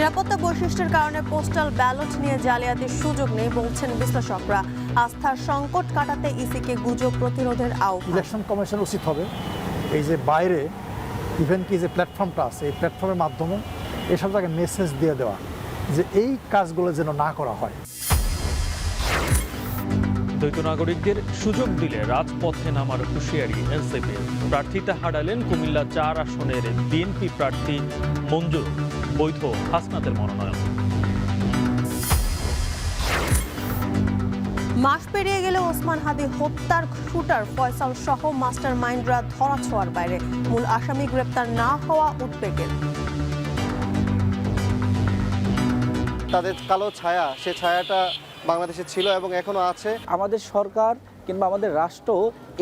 নিরাপত্তা বৈশিষ্ট্যের কারণে পোস্টাল ব্যালট নিয়ে জালিয়াতির সুযোগ নেই বলছেন বিশ্লেষকরা। আস্থার সংকট কাটাতে ইসিকে গুজব প্রতিরোধের আহ্বান। ইলেকশন কমিশন উচিত হবে এই যে বাইরে ইভেন কি যে প্ল্যাটফর্মটা আছে এই প্ল্যাটফর্মের মাধ্যমে এসব জায়গায় মেসেজ দিয়ে দেওয়া যে এই কাজগুলো যেন না করা হয়। দ্বৈত নাগরিকদের সুযোগ দিলে রাজপথে নামার হুঁশিয়ারি এনসিপি। প্রার্থিতা হারালেন কুমিল্লা 4 আসনের বিএনপি প্রার্থী মঞ্জুর, বৈধ হাসনাতের মনোনয়ন। মাস পেরিয়ে গেলে ওসমান হাদি হত্যার শুটার ফয়সাল সহ মাস্টার মাইন্ডরা ধরা ছোঁয়ার বাইরে। মূল আসামি গ্রেপ্তার না হওয়া উদ্বেগের। তাদের কালো ছায়া, সে ছায়াটা বাংলাদেশে ছিল এবং এখনো আছে। আমাদের সরকার কিংবা আমাদের রাষ্ট্র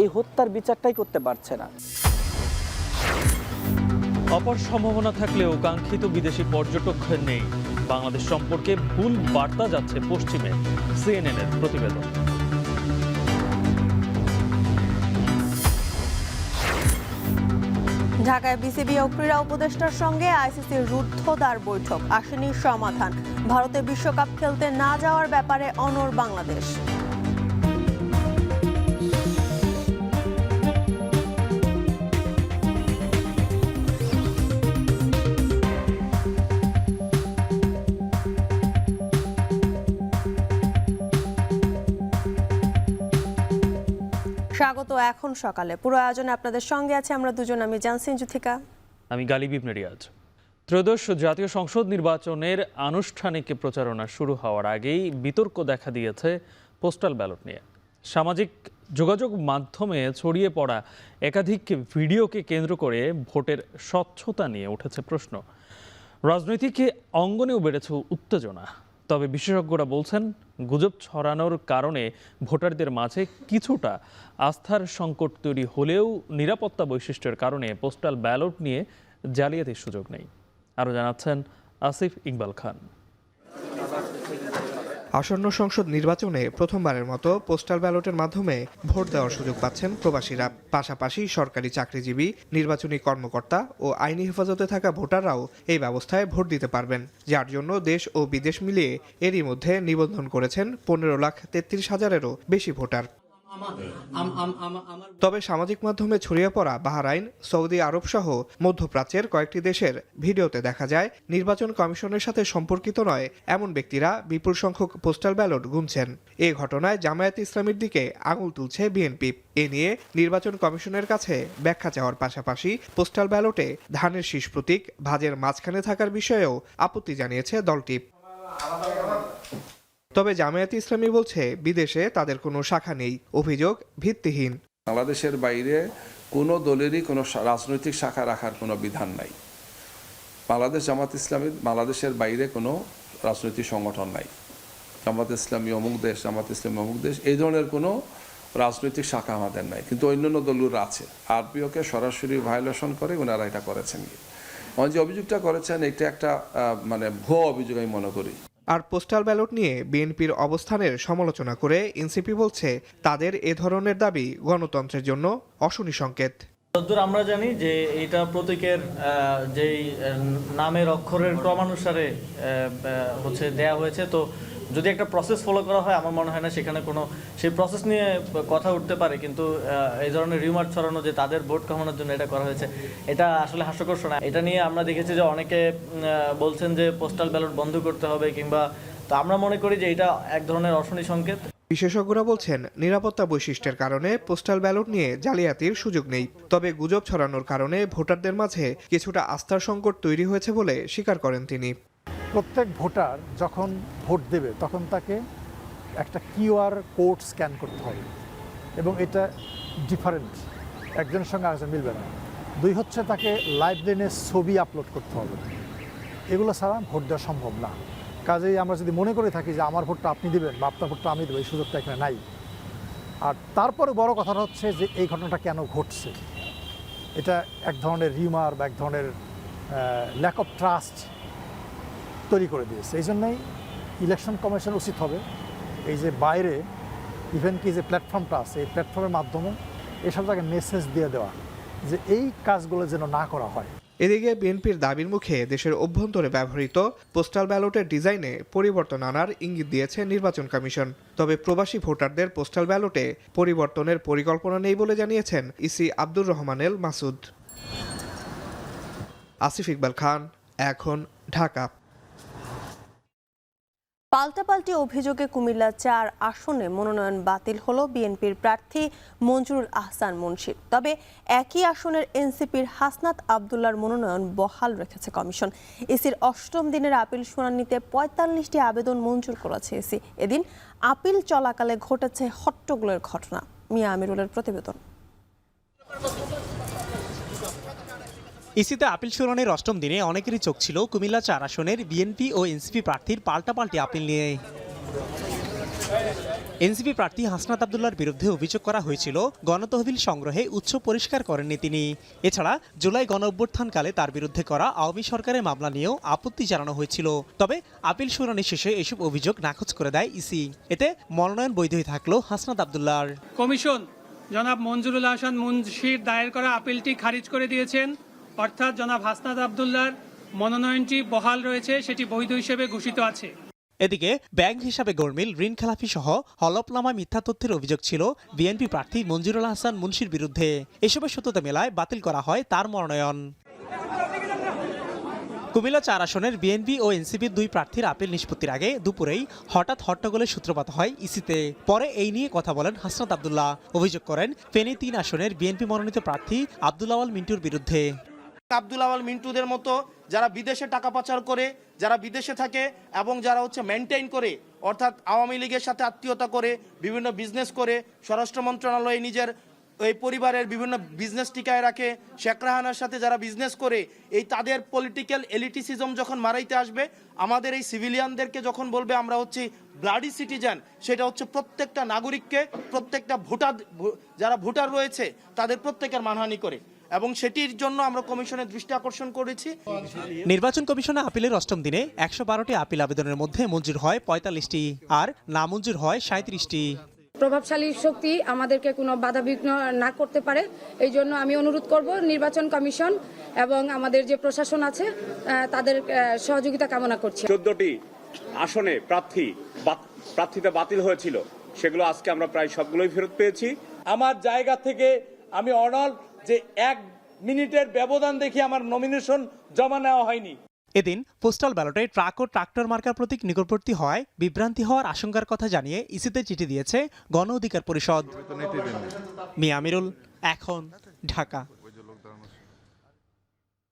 এই হত্যার বিচারটাই করতে পারছে না। অপর সম্ভাবনা থাকলেও কাঙ্ক্ষিত বিদেশি পর্যটক নেই। বাংলাদেশ সম্পর্কে ভুল বার্তা যাচ্ছে পশ্চিমে, সিএনএনের প্রতিবেদন। ঢাকায় বিসিবি ও ক্রীড়া উপদেষ্টার সঙ্গে আইসিসির রুদ্ধদ্বার বৈঠক, আসেনি সমাধান। ভারতে বিশ্বকাপ খেলতে না যাওয়ার ব্যাপারে অনড় বাংলাদেশ। স্বাগত এখন সকালে। পুরো আয়োজনে আপনাদের সঙ্গে আছে আমরা দুজন, আমি জানসিন জুথিকা, আমি গালিব ইবনে রিয়াজ। ত্রয়োদশ জাতীয় সংসদ নির্বাচনের আনুষ্ঠানিক প্রচারণা শুরু হওয়ার আগেই বিতর্ক দেখা দিয়েছে পোস্টাল ব্যালট নিয়ে। সামাজিক যোগাযোগ মাধ্যমে ছড়িয়ে পড়া একাধিক ভিডিওকে কেন্দ্র করে ভোটের স্বচ্ছতা নিয়ে উঠেছে প্রশ্ন। রাজনৈতিক অঙ্গনেও বেড়েছে উত্তেজনা। তবে বিশেষজ্ঞরা বলছেন, গুজব ছড়ানোর কারণে ভোটারদের মাঝে কিছুটা আস্থার সংকট তৈরি হলেও নিরাপত্তা বৈশিষ্ট্যের কারণে পোস্টাল ব্যালট নিয়ে জালিয়াতির সুযোগ নেই। আরও জানাচ্ছেন আসিফ ইকবাল খান। আসন্ন সংসদ নির্বাচনে প্রথমবারের মতো পোস্টাল ব্যালটের মাধ্যমে ভোট দেওয়ার সুযোগ পাচ্ছেন প্রবাসীরা। পাশাপাশি সরকারি চাকরিজীবী, নির্বাচনী কর্মকর্তা ও আইনি হেফাজতে থাকা ভোটাররাও এই ব্যবস্থায় ভোট দিতে পারবেন, যার জন্য দেশ ও বিদেশ মিলিয়ে এরই মধ্যে নিবন্ধন করেছেন 15,33,000-এরও বেশি ভোটার। তবে সামাজিক মাধ্যমে ছড়িয়ে পড়া বাহরাইন, সৌদি আরব সহ মধ্যপ্রাচ্যের কয়েকটি দেশের ভিডিওতে দেখা যায় নির্বাচন কমিশনের সাথে সম্পর্কিত নয় এমন ব্যক্তিরা বিপুল সংখ্যক পোস্টাল ব্যালট গুনছেন। এ ঘটনায় জামায়াতে ইসলামীর দিকে আঙুল তুলছে বিএনপি। এ নিয়ে নির্বাচন কমিশনের কাছে ব্যাখ্যা চাওয়ার পাশাপাশি পোস্টাল ব্যালটে ধানের শীষ প্রতীক ভাঁজের মাঝখানে থাকার বিষয়েও আপত্তি জানিয়েছে দলটি। তবে জামায়াতে ইসলামী বলছে বিদেশে তাদের কোনো শাখা নেই, অভিযোগ ভিত্তিহীন। বাংলাদেশের বাইরে কোনো দলেরই কোনো রাজনৈতিক শাখা রাখার কোনো বিধান নাই। বাংলাদেশ জামাত ইসলামী বাংলাদেশের বাইরে কোনো রাজনৈতিক সংগঠন নাই। জামাত ইসলামী অমুক দেশ, জামাত ইসলামী অমুক দেশ, এই ধরনের কোনো রাজনৈতিক শাখা আমাদের নাই। কিন্তু অন্যান্য দলগুলো আছে। আরপিওকে সরাসরি ভায়োলেশন করে ওনারা এটা করেছেন। যে অভিযোগটা করেছেন এটা একটা ভুয়া অভিযোগ আমি মনে করি। আর পোস্টাল ব্যালট নিয়ে বিএনপির অবস্থানের সমালোচনা করে এনসিপি বলছে তাদের এ ধরনের দাবি গণতন্ত্রের জন্য অশনি সংকেত। যতদূর আমরা জানি যে এটা প্রতীকের যেই নামের অক্ষরের ক্রমানুসারে হচ্ছে দেয়া হয়েছে, তো যদি একটা প্রসেস ফলো করা হয় আমার মনে হয় না সেখানে কোনো সেই প্রসেস নিয়ে কথা উঠতে পারে। কিন্তু এই ধরনের রিউমার ছড়ানো যে তাদের ভোট কামানোর জন্য এটা করা হয়েছে, এটা আসলে হাস্যকর শোনা। এটা নিয়ে আমরা দেখেছি যে অনেকে বলছেন যে পোস্টাল ব্যালট বন্ধ করতে হবে কিংবা, তো আমরা মনে করি যে এটা এক ধরনের অশনি সংকেত। বিশেষজ্ঞরা বলছেন নিরাপত্তা বৈশিষ্ট্যের কারণে পোস্টাল ব্যালট নিয়ে জালিয়াতির সুযোগ নেই। তবে গুজব ছড়ানোর কারণে ভোটারদের মাঝে কিছুটা আস্থার সংকট তৈরি হয়েছে বলে স্বীকার করেন তিনি। প্রত্যেক ভোটার যখন ভোট দেবে তখন তাকে একটা কিউআর কোড স্ক্যান করতে হবে এবং এটা ডিফারেন্ট, একজনের সঙ্গে আরেকজন মিলবে না। দুই হচ্ছে তাকে লাইব্রেরির ছবি আপলোড করতে হবে। এগুলো ছাড়া ভোট দেওয়া সম্ভব না। কাজেই আমরা যদি মনে করে থাকি যে আমার ভোটটা আপনি দেবেন বা আপনার ভোটটা আমি দেবো, এই সুযোগটা এখানে নাই। আর তারপরে বড় কথাটা হচ্ছে যে এই ঘটনাটা কেন ঘটছে, এটা এক ধরনের রিউমার বা এক ধরনের ল্যাক অফ ট্রাস্ট তৈরি করে দিয়েছে। এই জন্যই ইলেকশন কমিশন উচিত হবে এই যে বাইরে ইভেন কি যে প্ল্যাটফর্মটা আছে এই প্ল্যাটফর্মের মাধ্যমে এসব জায়গায় মেসেজ দিয়ে দেওয়া যে এই কাজগুলো যেন না করা হয়। এদিকে বিএনপির দাবির মুখে দেশের অভ্যন্তরে ব্যবহৃত পোস্টাল ব্যালটের ডিজাইনে পরিবর্তন আনার ইঙ্গিত দিয়েছে নির্বাচন কমিশন। তবে প্রবাসী ভোটারদের পোস্টাল ব্যালটে পরিবর্তনের পরিকল্পনা নেই বলে জানিয়েছেন ইসি আব্দুর রহমানেল মাসুদ। আসিফ ইকবাল খান, এখন, ঢাকা। পাল্টাপাল্টি অভিযোগে কুমিল্লা ৪ আসনে মনোনয়ন বাতিল হলো বিএনপির প্রার্থী মঞ্জুরুল আহসান মুন্সির। তবে একই আসনের এনসিপির হাসনাত আবদুল্লার মনোনয়ন বহাল রেখেছে কমিশন। ইসির ৮ম দিনের আপিল শুনানিতে ৪৫টি আবেদন মঞ্জুর করেছে ইসি। এদিন আপিল চলাকালে ঘটেছে হট্টগোলের ঘটনা। মিয়া আমিরুলের প্রতিবেদন। ইসিতে আপিল শুনানির ৮ম দিনে অনেকেরই চোখ ছিল কুমিল্লা ৪ আসনের বিএনপি ও এনসিপি প্রার্থীর পাল্টাপাল্টি আপিল নিয়ে। এনসিপি প্রার্থী হাসনাত আবদুল্লার বিরুদ্ধে অভিযোগ করা হয়েছিল গণতহবিল সংগ্রহে উৎস পরিষ্কার করেননি তিনি। এছাড়া জুলাই গণঅভ্যুত্থানকালে তার বিরুদ্ধে করা আওয়ামী সরকারের মামলা নিয়েও আপত্তি জানানো হয়েছিল। তবে আপিল শুনানি শেষে এসব অভিযোগ নাকচ করে দেয় ইসি। এতে মনোনয়ন বৈধই থাকলো হাসনাত আবদুল্লার। কমিশন জনাব মঞ্জুরুল আহসান মুন্সির দায়ের করা আপিলটি খারিজ করে দিয়েছেন, অর্থাৎ জনাব হাসনাত আবদুল্লার মনোনয়নটি বহাল রয়েছে, সেটি বৈধ হিসেবে ঘোষিত আছে। এদিকে ব্যাংক হিসাবে গরমিল, ঋণ খেলাপি সহ হলফনামা মিথ্যা তথ্যের অভিযোগ ছিল বিএনপি প্রার্থী মঞ্জুরুল আহসান মুন্সির বিরুদ্ধে। এসবের সত্যতা মেলায় বাতিল করা হয় তার মনোনয়ন। কুমিল্লা ৪ আসনের বিএনপি ও এনসিপির ২ প্রার্থীর আপিল নিষ্পত্তির আগে দুপুরেই হঠাৎ হট্টগোলের সূত্রপাত হয় ইসিতে। পরে এই নিয়ে কথা বলেন হাসনাত আবদুল্লাহ। অভিযোগ করেন ফেনী ৩ আসনের বিএনপি মনোনীত প্রার্থী আব্দুল আওয়াল মিন্টুর বিরুদ্ধে। আব্দুল আওয়াল মিন্টুদের মতো যারা বিদেশে টাকা পাচার করে, যারা বিদেশে থাকে এবং যারা মেনটেইন করে, অর্থাৎ আওয়ামী লীগের সাথে আত্মীয়তা করে, বিভিন্ন বিজনেস করে, স্বরাষ্ট্র মন্ত্রণালয়ে নিজের এই পরিবারের বিভিন্ন বিজনেস টিকায় রাখে, শেখ রাহানার সাথে যারা বিজনেস করে, এই তাদের পলিটিক্যাল এলিটিসিজম যখন মারাইতে আসবে, আমাদের এই সিভিলিয়ানদেরকে যখন বলবে আমরা ব্লাডি সিটিজেন, সেটা প্রত্যেকটা নাগরিককে, প্রত্যেকটা ভোটার, যারা ভোটার রয়েছে তাদের প্রত্যেকের মানহানি করে, এবং সেটির জন্য আমরা কমিশনের দৃষ্টি আকর্ষণ করেছি। নির্বাচন কমিশনে আপিলের ৮ম দিনে ১১২টি আপিল আবেদনের মধ্যে মঞ্জুর হয় ৪৫টি আর নামঞ্জুর হয় ৩৭টি। প্রভাবশালী শক্তি আমাদেরকে কোনো বাধাবিঘ্ন না করতে পারে, এই জন্য আমি অনুরোধ করব নির্বাচন কমিশন এবং আমাদের যে প্রশাসন আছে তাদের সহযোগিতা কামনা করছি। ১৪টি আসনে প্রার্থিতা বাতিল হয়েছিল, সেগুলো আজকে আমরা প্রায় সবগুলোই ফেরত পেয়েছি। আমার জায়গা থেকে আমি অনল যে ১ মিনিটের ব্যবধান দেখে আমার নমিনেশন জমা নেওয়া হয়নি। এদিন পোস্টাল ব্যালটে ট্রাক ও ট্রাক্টর মার্কার প্রতীক নিকটবর্তী হওয়ায় বিভ্রান্তি হওয়ার আশঙ্কার কথা জানিয়ে ইসিতে চিঠি দিয়েছে গণ অধিকার পরিষদ। মিয়া আমিরুল, এখন, ঢাকা।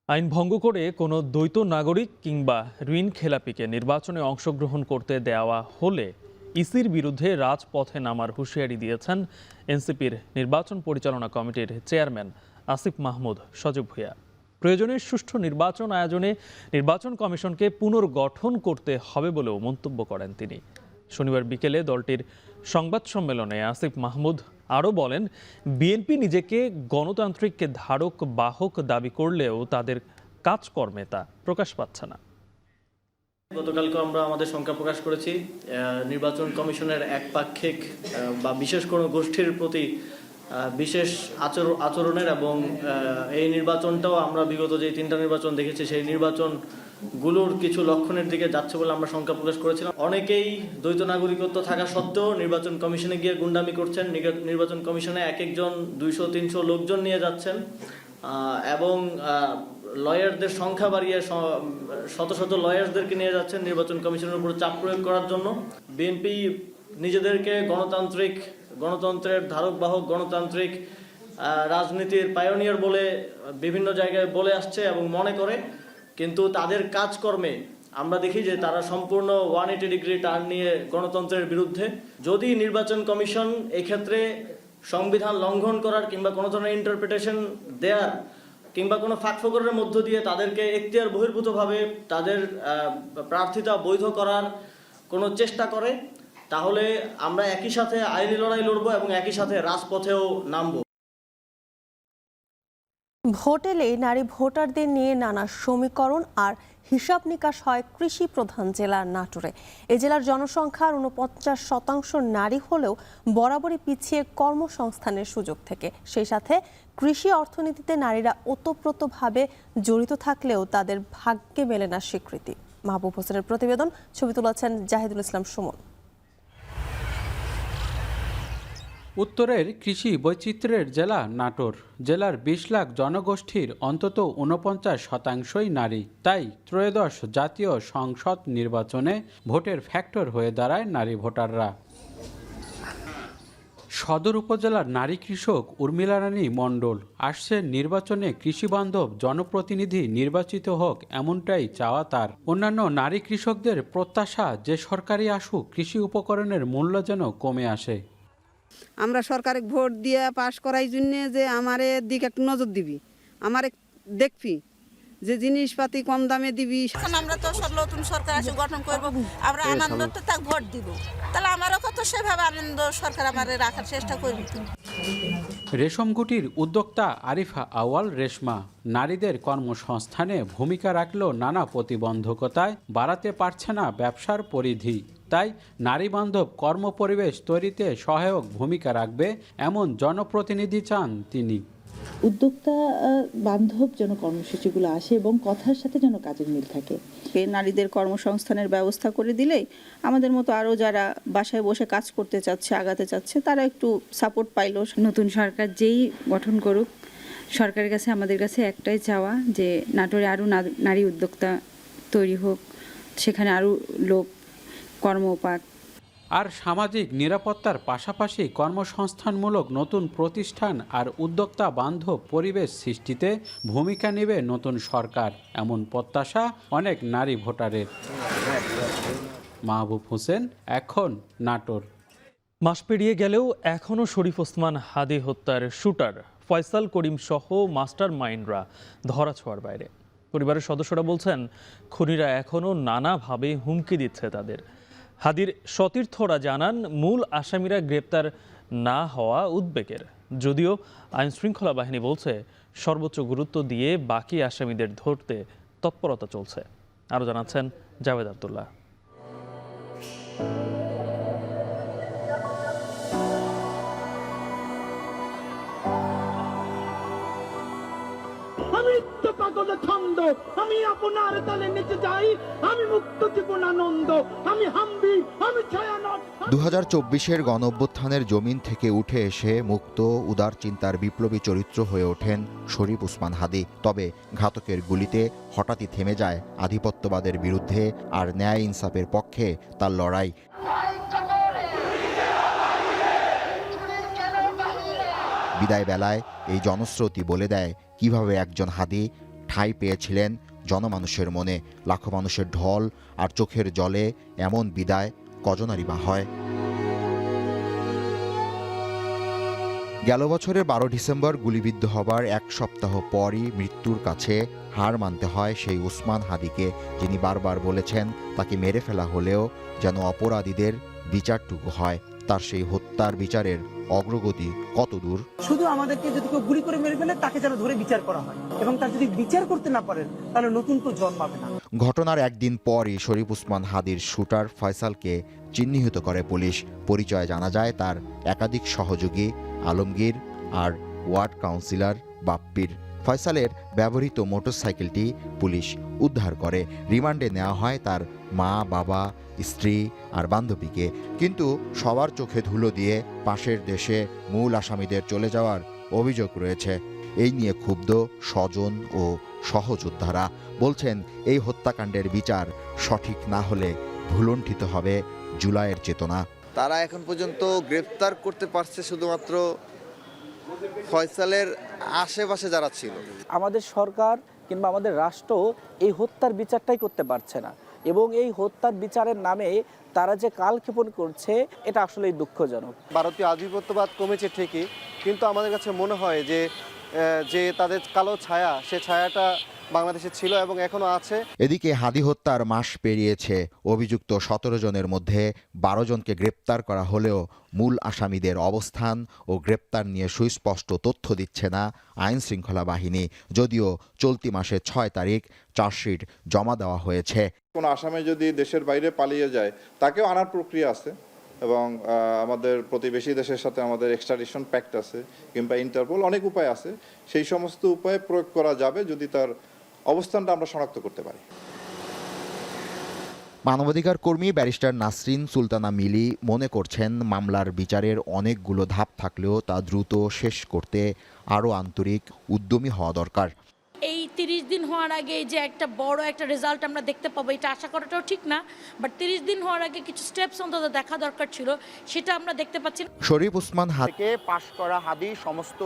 আইন ভঙ্গ করে কোনো দ্বৈত নাগরিক কিংবা ঋণ খেলাপিকে নির্বাচনে অংশগ্রহণ করতে দেওয়া হলে ইসির বিরুদ্ধে রাজপথে নামার হুঁশিয়ারি দিয়েছেন এনসিপির নির্বাচন পরিচালনা কমিটির চেয়ারম্যান আসিফ মাহমুদ সজীব ভূঁইয়া। প্রয়োজনে সুষ্ঠু নির্বাচন আয়োজনে নির্বাচন কমিশনকে পুনর্গঠন করতে হবে বলেও মন্তব্য করেন তিনি। শনিবার বিকেলে দলটির সংবাদ সম্মেলনে আসিফ মাহমুদ আরও বলেন, বিএনপি নিজেকে গণতান্ত্রিক ধারক বাহক দাবি করলেও তাদের কাজকর্মে তা প্রকাশ পাচ্ছে না। গতকালকে আমরা আমাদের শঙ্কা প্রকাশ করেছি নির্বাচন কমিশনের একপাক্ষিক বা বিশেষ কোনো গোষ্ঠীর প্রতি বিশেষ আচরণের, এবং এই নির্বাচনটাও আমরা বিগত যে 3টা নির্বাচন দেখেছি সেই নির্বাচনগুলোর কিছু লক্ষণের দিকে যাচ্ছে বলে আমরা শঙ্কা প্রকাশ করেছিলাম। অনেকেই দ্বৈত নাগরিকত্ব থাকা সত্ত্বেও নির্বাচন কমিশনে গিয়ে গুন্ডামি করছেন। নির্বাচন কমিশনে এক একজন 200-300 লোকজন নিয়ে যাচ্ছেন এবং লয়ারদের সংখ্যা বাড়িয়ে শত শত লয়ারদেরকে নিয়ে যাচ্ছেন নির্বাচন কমিশনের উপর চাপ প্রয়োগ করার জন্য। বিএনপি নিজেদেরকে গণতন্ত্রের ধারক বাহক, গণতান্ত্রিক রাজনীতির পায়োনিয়ার বলে বিভিন্ন জায়গায় বলে আসছে এবং মনে করে, কিন্তু তাদের কাজকর্মে আমরা দেখি যে তারা সম্পূর্ণ 180 ডিগ্রি টার্ন নিয়ে গণতন্ত্রের বিরুদ্ধে। যদি নির্বাচন কমিশন এক্ষেত্রে সংবিধান লঙ্ঘন করার কিংবা কোনো ধরনের ইন্টারপ্রিটেশন দেওয়ার কিংবা কোনো ফাঁকফোকরের মধ্য দিয়ে তাদেরকে এখতিয়ার বহির্ভূতভাবে তাদের প্রার্থিতা বৈধ করার কোনো চেষ্টা করে, তাহলে আমরা একই সাথে আইনি লড়াই লড়বো এবং একই সাথে রাজপথেও নামবো। ভোট এলেই নারী ভোটারদের নিয়ে নানা সমীকরণ আর হিসাব নিকাশ হয় কৃষি প্রধান জেলা নাটোরে। এ জেলার জনসংখ্যার 49% নারী হলেও বরাবরই পিছিয়ে কর্মসংস্থানের সুযোগ থেকে। সেই সাথে কৃষি অর্থনীতিতে নারীরা ওতপ্রোতভাবে জড়িত থাকলেও তাদের ভাগ্যে মেলে না স্বীকৃতি। মাহবুব হোসেনের প্রতিবেদন, ছবি তুলেছেন জাহিদুল ইসলাম সুমন। উত্তরের কৃষি বৈচিত্র্যের জেলা নাটোর। জেলার ২০ লাখ জনগোষ্ঠীর অন্তত ৪৯% নারী। তাই ত্রয়োদশ জাতীয় সংসদ নির্বাচনে ভোটের ফ্যাক্টর হয়ে দাঁড়ায় নারী ভোটাররা। সদর উপজেলার নারী কৃষক উর্মিলা রানী মণ্ডল আসছেন নির্বাচনে কৃষিবান্ধব জনপ্রতিনিধি নির্বাচিত হোক, এমনটাই চাওয়া তার। অন্যান্য নারী কৃষকদের প্রত্যাশা যে সরকারি আসুক কৃষি উপকরণের মূল্য যেন কমে আসে। আমরা সরকারে ভোট দিয়ে পাশ করাই জন্য যে আমার দিকে একটু নজর দিবি, আমার দেখবি যে জিনিসপাতি কম দামে দিবি। আমরা তো নতুন সরকার আসে গঠন করব, আমরা আনন্দ তো তাকে ভোট দিব, তাহলে আমারও কত সেভাবে আনন্দ সরকার আমাদের রাখার চেষ্টা করবে। রেশম গুটির উদ্যোক্তা আরিফা আওয়াল রেশমা নারীদের কর্মসংস্থানে ভূমিকা রাখলেও নানা প্রতিবন্ধকতায় বাড়াতে পারছে না ব্যবসার পরিধি। তাই নারী বান্ধব কর্মপরিবেশ তৈরিতে সহায়ক ভূমিকা রাখবে এমন জনপ্রতিনিধি চান তিনি। উদ্যোক্তা বান্ধব যেন কর্মসূচিগুলো আসে এবং কথার সাথে যেন কাজের মিল থাকে। নারীদের কর্মসংস্থানের ব্যবস্থা করে দিলেই আমাদের মতো আরও যারা বাসায় বসে কাজ করতে চাচ্ছে, আগাতে চাচ্ছে, তারা একটু সাপোর্ট পাইল। নতুন সরকার যেই গঠন করুক, সরকারের কাছে আমাদের কাছে একটাই চাওয়া যে নাটোরে আরও নারী উদ্যোক্তা তৈরি হোক, সেখানে আরও লোক কর্ম পাক। আর সামাজিক নিরাপত্তার পাশাপাশি কর্মসংস্থানমূলক নতুন প্রতিষ্ঠান আর উদ্যোক্তা বান্ধব পরিবেশ সৃষ্টিতে ভূমিকা নেবে নতুন সরকার, এমন প্রত্যাশা অনেক নারী ভোটারের। মাহবুব হোসেন, এখন নাটোর। মাস পেরিয়ে গেলেও এখনও শরীফ ওসমান হাদি হত্যার শুটার ফয়সাল করিম সহ মাস্টার মাইন্ডরা ধরাছোঁয়ার বাইরে। পরিবারের সদস্যরা বলছেন খুনিরা এখনও নানাভাবে হুমকি দিচ্ছে তাদের। হাদির সতীর্থরা জানান মূল আসামিরা গ্রেপ্তার না হওয়া উদ্বেগের, যদিও আইনশৃঙ্খলা বাহিনী বলছে সর্বোচ্চ গুরুত্ব দিয়ে বাকি আসামিদের ধরতে তৎপরতা চলছে। আরও জানাচ্ছেন জাভেদ আব্দুল্লাহ। আমি আপনার তালে নিচে যাই, আমি মুক্ত জীবন আনন্দ, আমি হাম্বি, আমি ছায়ানট। 2024-এর গণঅভ্যুত্থানের জমিন থেকে উঠে এসে মুক্ত উদার চিন্তার বিপ্লবী চরিত্র হয়ে ওঠেন শরীফ ওসমান হাদি। তবে ঘাতকের গুলিতে হঠাৎই থেমে যায় আধিপত্যবাদের বিরুদ্ধে আর ন্যায় ইনসাফের পক্ষে তার লড়াই। বিদায় বেলায় এই জনস্রোতই বলে দেয় কিভাবে একজন হাদি ঠাঁই পেয়েছিলেন জনমানুষের মনে। লাখো মানুষের ঢল আর চোখের জলে এমন বিদায় কজনারই বা হয়। গেল বছরের 12 ডিসেম্বর গুলিবিদ্ধ হবার এক সপ্তাহ পরই মৃত্যুর কাছে হার মানতে হয় সেই ওসমান হাদিকে, যিনি বারবার বলেছেন তাকে মেরে ফেলা হলেও যেন অপরাধীদের বিচারটুকু হয়। তার সেই হত্যার বিচারের অগ্রগতি কত দূর? শুধু আমাদেরকে যদি কেউ গুলি করে মেরে ফেলে তাকে যেন ধরে বিচার করা হয়, এবং তার যদি বিচার করতে না পারেন তাহলে নতুন কেউ জন্মাবে না। ঘটনার একদিন পরই শরীফ ওসমান হাদির শুটার ফয়সালকে চিহ্নিত করে পুলিশ। পরিচয় জানা যায় তার একাধিক সহযোগী আলমগীর আর ওয়ার্ড কাউন্সিলর বাপ্পির। ফয়সালের ব্যবহৃত মোটরসাইকেলটি পুলিশ উদ্ধার করে। রিমান্ডে নেওয়া হয় তার মা, বাবা, স্ত্রী আর বান্ধবীকে। কিন্তু সবার চোখে ধুলো দিয়ে পাশের দেশে মূল আসামিদের চলে যাওয়ার অভিযোগ রয়েছে। এই নিয়ে ক্ষুব্ধ স্বজন ও সহযোদ্ধারা বলছেন এই হত্যাকাণ্ডের বিচার সঠিক না হলে ভুলুণ্ঠিত হবে জুলাইয়ের চেতনা। তারা এখন পর্যন্ত গ্রেফতার করতে পারছে শুধুমাত্র ফয়সালের আশেপাশে যারা ছিল। আমাদের সরকার কিংবা আমাদের রাষ্ট্র এই হত্যার বিচারটাই করতে পারছে না, এবং এই হত্যার বিচারের নামে তারা যে কালক্ষেপণ করছে এটা আসলেই দুঃখজনক। ভারতীয় আধিপত্যবাদ কমেছে ঠিকই, কিন্তু আমাদের কাছে মনে হয় যে তাদের কালো ছায়া, সে ছায়াটা বাংলাদেশে ছিল এবং এখনো আছে। এদিকে হাদি হত্যার মাস পেরিয়েছে। অভিযুক্ত 17 জনের মধ্যে 12 জনকে গ্রেপ্তার করা হলেও মূল আসামিদের অবস্থান ও গ্রেপ্তার নিয়ে সুস্পষ্ট তথ্য দিচ্ছে না আইন শৃঙ্খলা বাহিনী। যদিও চলতি মাসের 6 তারিখ চার্জশিট জমা দেওয়া হয়েছে। কোনো আসামি যদি দেশের বাইরে পালিয়ে যায় তাকেও আনার প্রক্রিয়া আছে, এবং আমাদের প্রতিবেশী দেশের সাথে আমাদের এক্সট্রাডিশন প্যাক্ট আছে কিংবা ইন্টারপোল, অনেক উপায় আছে। সেই সমস্ত উপায় প্রয়োগ করা যাবে যদি তার অবস্থানটা আমরা শনাক্ত করতে পারি। মানবাধিকার কর্মী ব্যারিস্টার নাসরিন সুলতানা মিলি মনে করছেন, মামলার বিচারের অনেকগুলো ধাপ থাকলেও তা দ্রুত শেষ করতে আরও আন্তরিক উদ্যমী হওয়া দরকার। এই 30 দিন হওয়ার আগে যে একটা বড় একটা রেজাল্ট আমরা দেখতে পাবো, এটা আশা করাটাও ঠিক না, বাট 30 দিন হওয়ার আগে কিছু স্টেপস অন্তত দেখা দরকার ছিল, সেটা আমরা দেখতে পাচ্ছি না। শরীফ ওসমান থেকে পাশ করা হাদি সমস্ত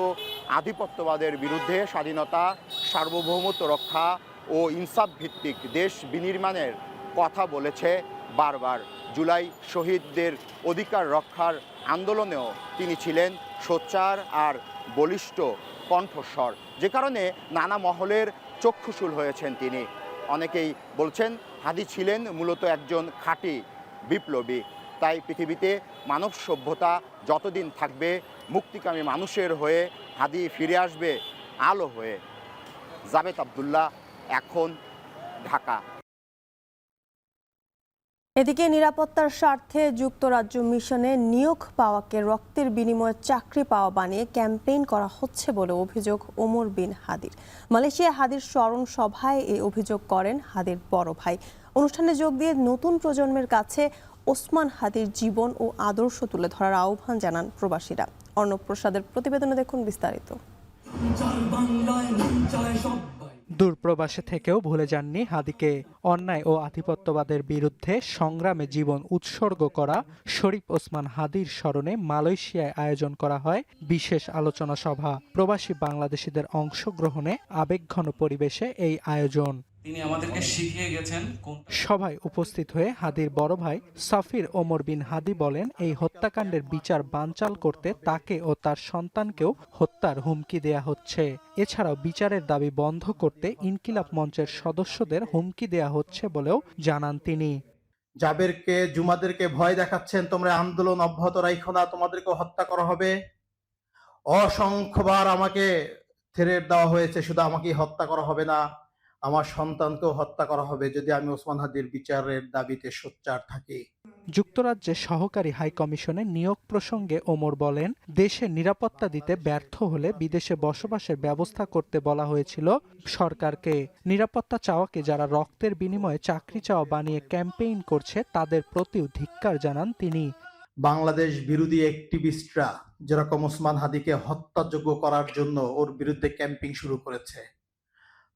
আধিপত্যবাদের বিরুদ্ধে স্বাধীনতা, সার্বভৌমত্ব রক্ষা ও ইনসাফ ভিত্তিক দেশ বিনির্মাণের কথা বলেছে বারবার। জুলাই শহীদদের অধিকার রক্ষার আন্দোলনেও তিনি ছিলেন সোচ্চার আর বলিষ্ঠ কণ্ঠস্বর, যে কারণে নানা মহলের চক্ষুশূল হয়েছেন তিনি। অনেকেই বলছেন হাদি ছিলেন মূলত একজন খাঁটি বিপ্লবী। তাই পৃথিবীতে মানব সভ্যতা যতদিন থাকবে, মুক্তিকামী মানুষের হয়ে হাদি ফিরে আসবে আলো হয়ে। জাবেদ আবদুল্লাহ, এখন, ঢাকা। এদিকে নিরাপত্তার স্বার্থে যুক্তরাজ্য মিশনে নিয়োগ পাওয়াকে রক্তের বিনিময়ে চাকরি পাওয়া বানিয়ে ক্যাম্পেইন করা হচ্ছে বলে অভিযোগ ওমর বিন হাদির। মালয়েশিয়া হাদির স্মরণ সভায় এই অভিযোগ করেন হাদির বড় ভাই। অনুষ্ঠানে যোগ দিয়ে নতুন প্রজন্মের কাছে ওসমান হাদির জীবন ও আদর্শ তুলে ধরার আহ্বান জানান প্রবাসীরা। অর্ণব প্রসাদের প্রতিবেদনে দেখুন বিস্তারিত। দূরপ্রবাসে থেকেও ভুলে যাননি হাদিকে। অন্যায় ও আধিপত্যবাদের বিরুদ্ধে সংগ্রামে জীবন উৎসর্গ করা শরীফ ওসমান হাদির স্মরণে মালয়েশিয়ায় আয়োজন করা হয় বিশেষ আলোচনা সভা। প্রবাসী বাংলাদেশিদের অংশগ্রহণে আবেগঘন পরিবেশে এই আয়োজন। তিনি আমাদেরকে শিখিয়ে গেছেন। সভায় উপস্থিত হয়ে হাদির বড় ভাই সাফির ওমর বিন হাদি বলেন, এই হত্যাকাণ্ডের বিচার বানচাল করতে তাকে ও তার সন্তানকেও হত্যার হুমকি দেয়া হচ্ছে। এছাড়াও বিচারের দাবি বন্ধ করতে ইনকিলাব মঞ্চের সদস্যদের হুমকি দেয়া হচ্ছে বলেও জানান তিনি। জাবেরকে, জুমাদেরকে ভয় দেখাচ্ছেন, তোমরা আন্দোলন অব্যাহত রাখো না, তোমাদেরকে হত্যা করা হবে। অসংখ্যবার আমাকে থ্রেট দেওয়া হয়েছে, শুধু আমাকেই হত্যা করা হবে না, আমার সন্তানকেও হত্যা করা হবে যদি আমি ওসমান হাদির বিচারের দাবিতে সোচ্চার থাকি। যুক্তরাজ্যের সহকারী হাই কমিশনে নিয়োগ প্রসঙ্গে ওমর বলেন, দেশে নিরাপত্তা দিতে ব্যর্থ হলে বিদেশে বসবাসের ব্যবস্থা করতে বলা হয়েছিল সরকারকে। নিরাপত্তা চাওয়াকে যারা রক্তের বিনিময়ে চাকরি চাওয়া বানিয়ে ক্যাম্পেইন করছে তাদের প্রতিও ধিক্কার জানান তিনি। বাংলাদেশ বিরোধী অ্যাক্টিভিস্টরা যেরকম ওসমান হাদিকে হত্যাযোগ্য করার জন্য ওর বিরুদ্ধে ক্যাম্পেইন শুরু করেছে,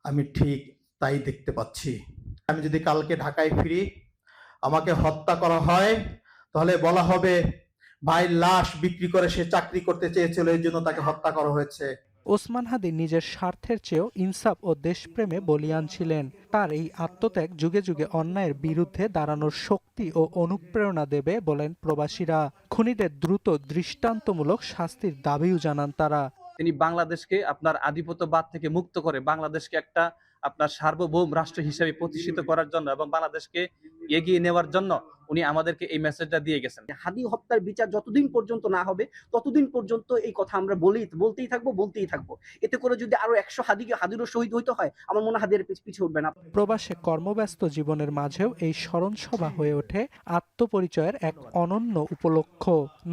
আমি ঠিক তাই দেখতে পাচ্ছি। আমি যদি কালকে ঢাকায় ফিরি, আমাকে হত্যা করা হয়, তাহলে বলা হবে ভাই লাশ বিক্রি করে সে চাকরি করতে চেয়েছিল, এই জন্য তাকে হত্যা করা হয়েছে। ওসমান হাদি নিজের স্বার্থের চেয়েও ইনসাফ ও দেশপ্রেমে বলিয়ান ছিলেন। তার এই আত্মত্যাগ যুগে যুগে অন্যায়ের বিরুদ্ধে দাঁড়ানোর শক্তি ও অনুপ্রেরণা দেবে বলেন প্রবাসীরা। খুনিদের দ্রুত দৃষ্টান্তমূলক শাস্তির দাবিও জানান তারা। তিনি বাংলাদেশকে আপনার আধিপত্যবাদ থেকে মুক্ত করে বাংলাদেশকে একটা আপনার সার্বভৌম রাষ্ট্র হিসেবে প্রতিষ্ঠিত করার জন্য এবং বাংলাদেশকে এগিয়ে নেওয়ার জন্য উনি আমাদেরকে এই মেসেজটা দিয়ে গেছেন। হাদি হত্যার বিচার যতদিন পর্যন্ত না হবে ততদিন পর্যন্ত এই কথা আমরা বলতেই থাকবো। এতে করে যদি আরো 100 হাদিরও শহীদ হইতে হয়, আমার মনে হয় হাদির পিছু উঠবে না। প্রবাসে কর্মব্যস্ত জীবনের মাঝেও এই স্মরণ সভা হয়ে ওঠে আত্মপরিচয়ের এক অনন্য উপলক্ষ।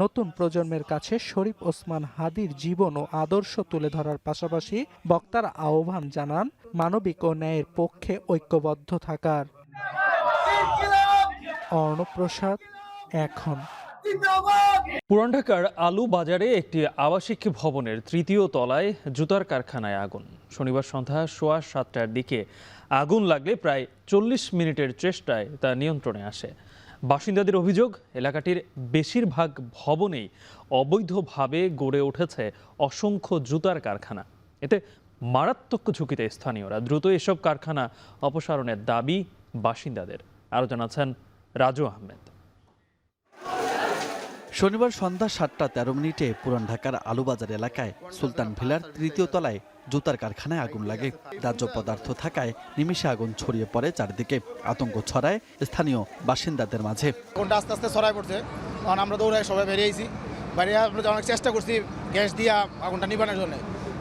নতুন প্রজন্মের কাছে শরীফ ওসমান হাদির জীবন ও আদর্শ তুলে ধরার পাশাপাশি বক্তারা আহ্বান জানান মানবিক ও ন্যায়ের পক্ষে ঐক্যবদ্ধ থাকার। অর্ণব প্রসাদ, এখন। পুরান ঢাকার আলু বাজারে একটি আবাসিক ভবনের 3য় তলায় জুতার কারখানায় আগুন। শনিবার সন্ধ্যা 7:15টার দিকে আগুন লাগলে প্রায় 40 মিনিটের চেষ্টায় তা নিয়ন্ত্রণে আসে। বাসিন্দাদের অভিযোগ, এলাকাটির বেশিরভাগ ভবনেই অবৈধভাবে গড়ে উঠেছে অসংখ্য জুতার কারখানা। এতে মারাত্মক ঝুঁকিতে স্থানীয়রা। দ্রুত এসব কারখানা অপসারণের দাবি বাসিন্দাদের। আরও জানাচ্ছেন রাজু আহমেদ। শনিবার সন্ধ্যা 7:13 পুরান ঢাকার আলুবাজার এলাকায় সুলতান ভিলার 3য় তলায় জুতার কারখানায় আগুন লাগে। দাহ্য পদার্থ থাকায় নিমিষে আগুন ছড়িয়ে পড়ে চারদিকে। আতঙ্ক ছড়ায় স্থানীয় বাসিন্দাদের মাঝে। আগুনটা আস্তে আস্তে ছড়ায় পড়ছে, তখন আমরা দৌড়ায় সবাই বেরিয়েছি। বাইরে আমরা অনেক চেষ্টা করছি গ্যাস দিয়ে আগুনটা নিবানোর জন্য,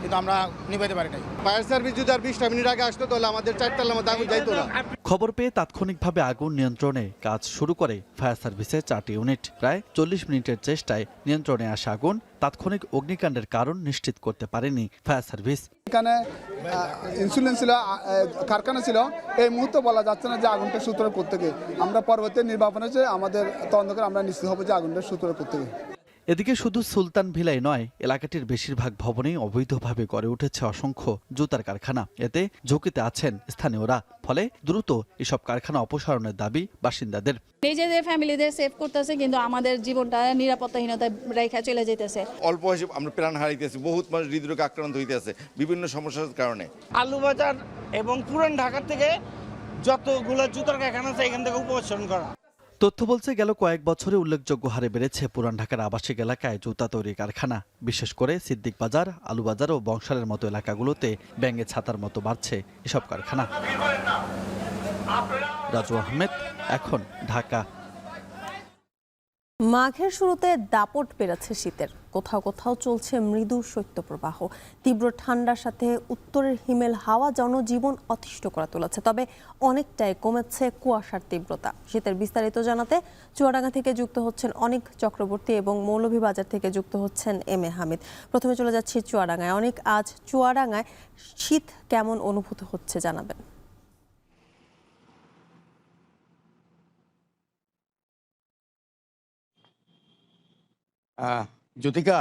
কিন্তু আমরা নিভাইতে পারি নাই। ফায়ার সার্ভিস যদি আর 20টা মিনিট আগে আসতো তাহলে আমাদের 4 তলার মধ্যে আগুন যাইতো না। খবর পেয়ে তাৎক্ষণিকভাবে আগুন নিয়ন্ত্রণে কাজ শুরু করে ফায়ার সার্ভিসের 4টি ইউনিট। প্রায় 40 মিনিটের চেষ্টায় নিয়ন্ত্রণে আসা আগুন তাৎক্ষণিক অগ্নিকাণ্ডের কারণ নিশ্চিত করতে পারেনি ফায়ার সার্ভিস। এখানে ইনসুলেন্স ছিল, কারখানা ছিল, এই মুহূর্তে বলা যাচ্ছে না যে আগুনটার সূত্র কোত্থেকে। আমরা পরবর্তী নির্বাচনে যে আমাদের তদন্ত করে আমরা নিশ্চিত হব যে আগুনটার সূত্র কোত্থেকে। এদিকে শুধু সুলতান ভিলাই নয়, এলাকাটির বেশিরভাগ ভবনেই অবৈধভাবে গড়ে উঠেছে অসংখ্য জুতার কারখানা। এতে ঝুঁকিতে আছেন স্থানীয়রা, ফলে দ্রুত এসব কারখানা অপসারণের দাবি বাসিন্দাদের। নিজেদের ফ্যামিলিদের সেভ করতেছে, কিন্তু আমাদের জীবনটা নিরাপত্তাহীনতায় রেখা চলে যেতেছে। অল্প বয়সে আমরা প্রাণ হারাইতেছি, বহুত মানুষ হৃদরোগে আক্রান্ত হইতেছে বিভিন্ন সমস্যার কারণে। আলুবাজার এবং পুরান ঢাকা থেকে যতগুলো জুতার কারখানা আছে এখান থেকে উপসারণ করা। তথ্য বলছে গেল কয়েক বছরে উল্লেখযোগ্য হারে বেড়েছে পুরান ঢাকার আবাসিক এলাকায় জুতা তৈরি কারখানা। বিশেষ করে সিদ্দিক বাজার, আলুবাজার ও বংশালের মতো এলাকাগুলোতে ব্যাঙে ছাতার মতো বাড়ছে এসব কারখানা। রাজু আহমেদ, এখন, ঢাকা। মাঘের শুরুতে দাপট বেড়েছে শীতের, কোথাও কোথাও চলছে মৃদু শৈত্যপ্রবাহ। তীব্র ঠান্ডার সাথে উত্তরের হিমেল হাওয়া জনজীবন অতিষ্ঠ করে তুলেছে, তবে অনেকটাই কমেছে কুয়াশার তীব্রতা। শীতের বিস্তারিত জানাতে চুয়াডাঙ্গা থেকে যুক্ত হচ্ছেন অনিক চক্রবর্তী এবং মৌলভীবাজার থেকে যুক্ত হচ্ছেন এম এ হামিদ। প্রথমে চলে যাচ্ছি চুয়াডাঙ্গায়। অনেক, আজ চুয়াডাঙ্গায় শীত কেমন অনুভূত হচ্ছে জানাবেন। জ্যোতিকা,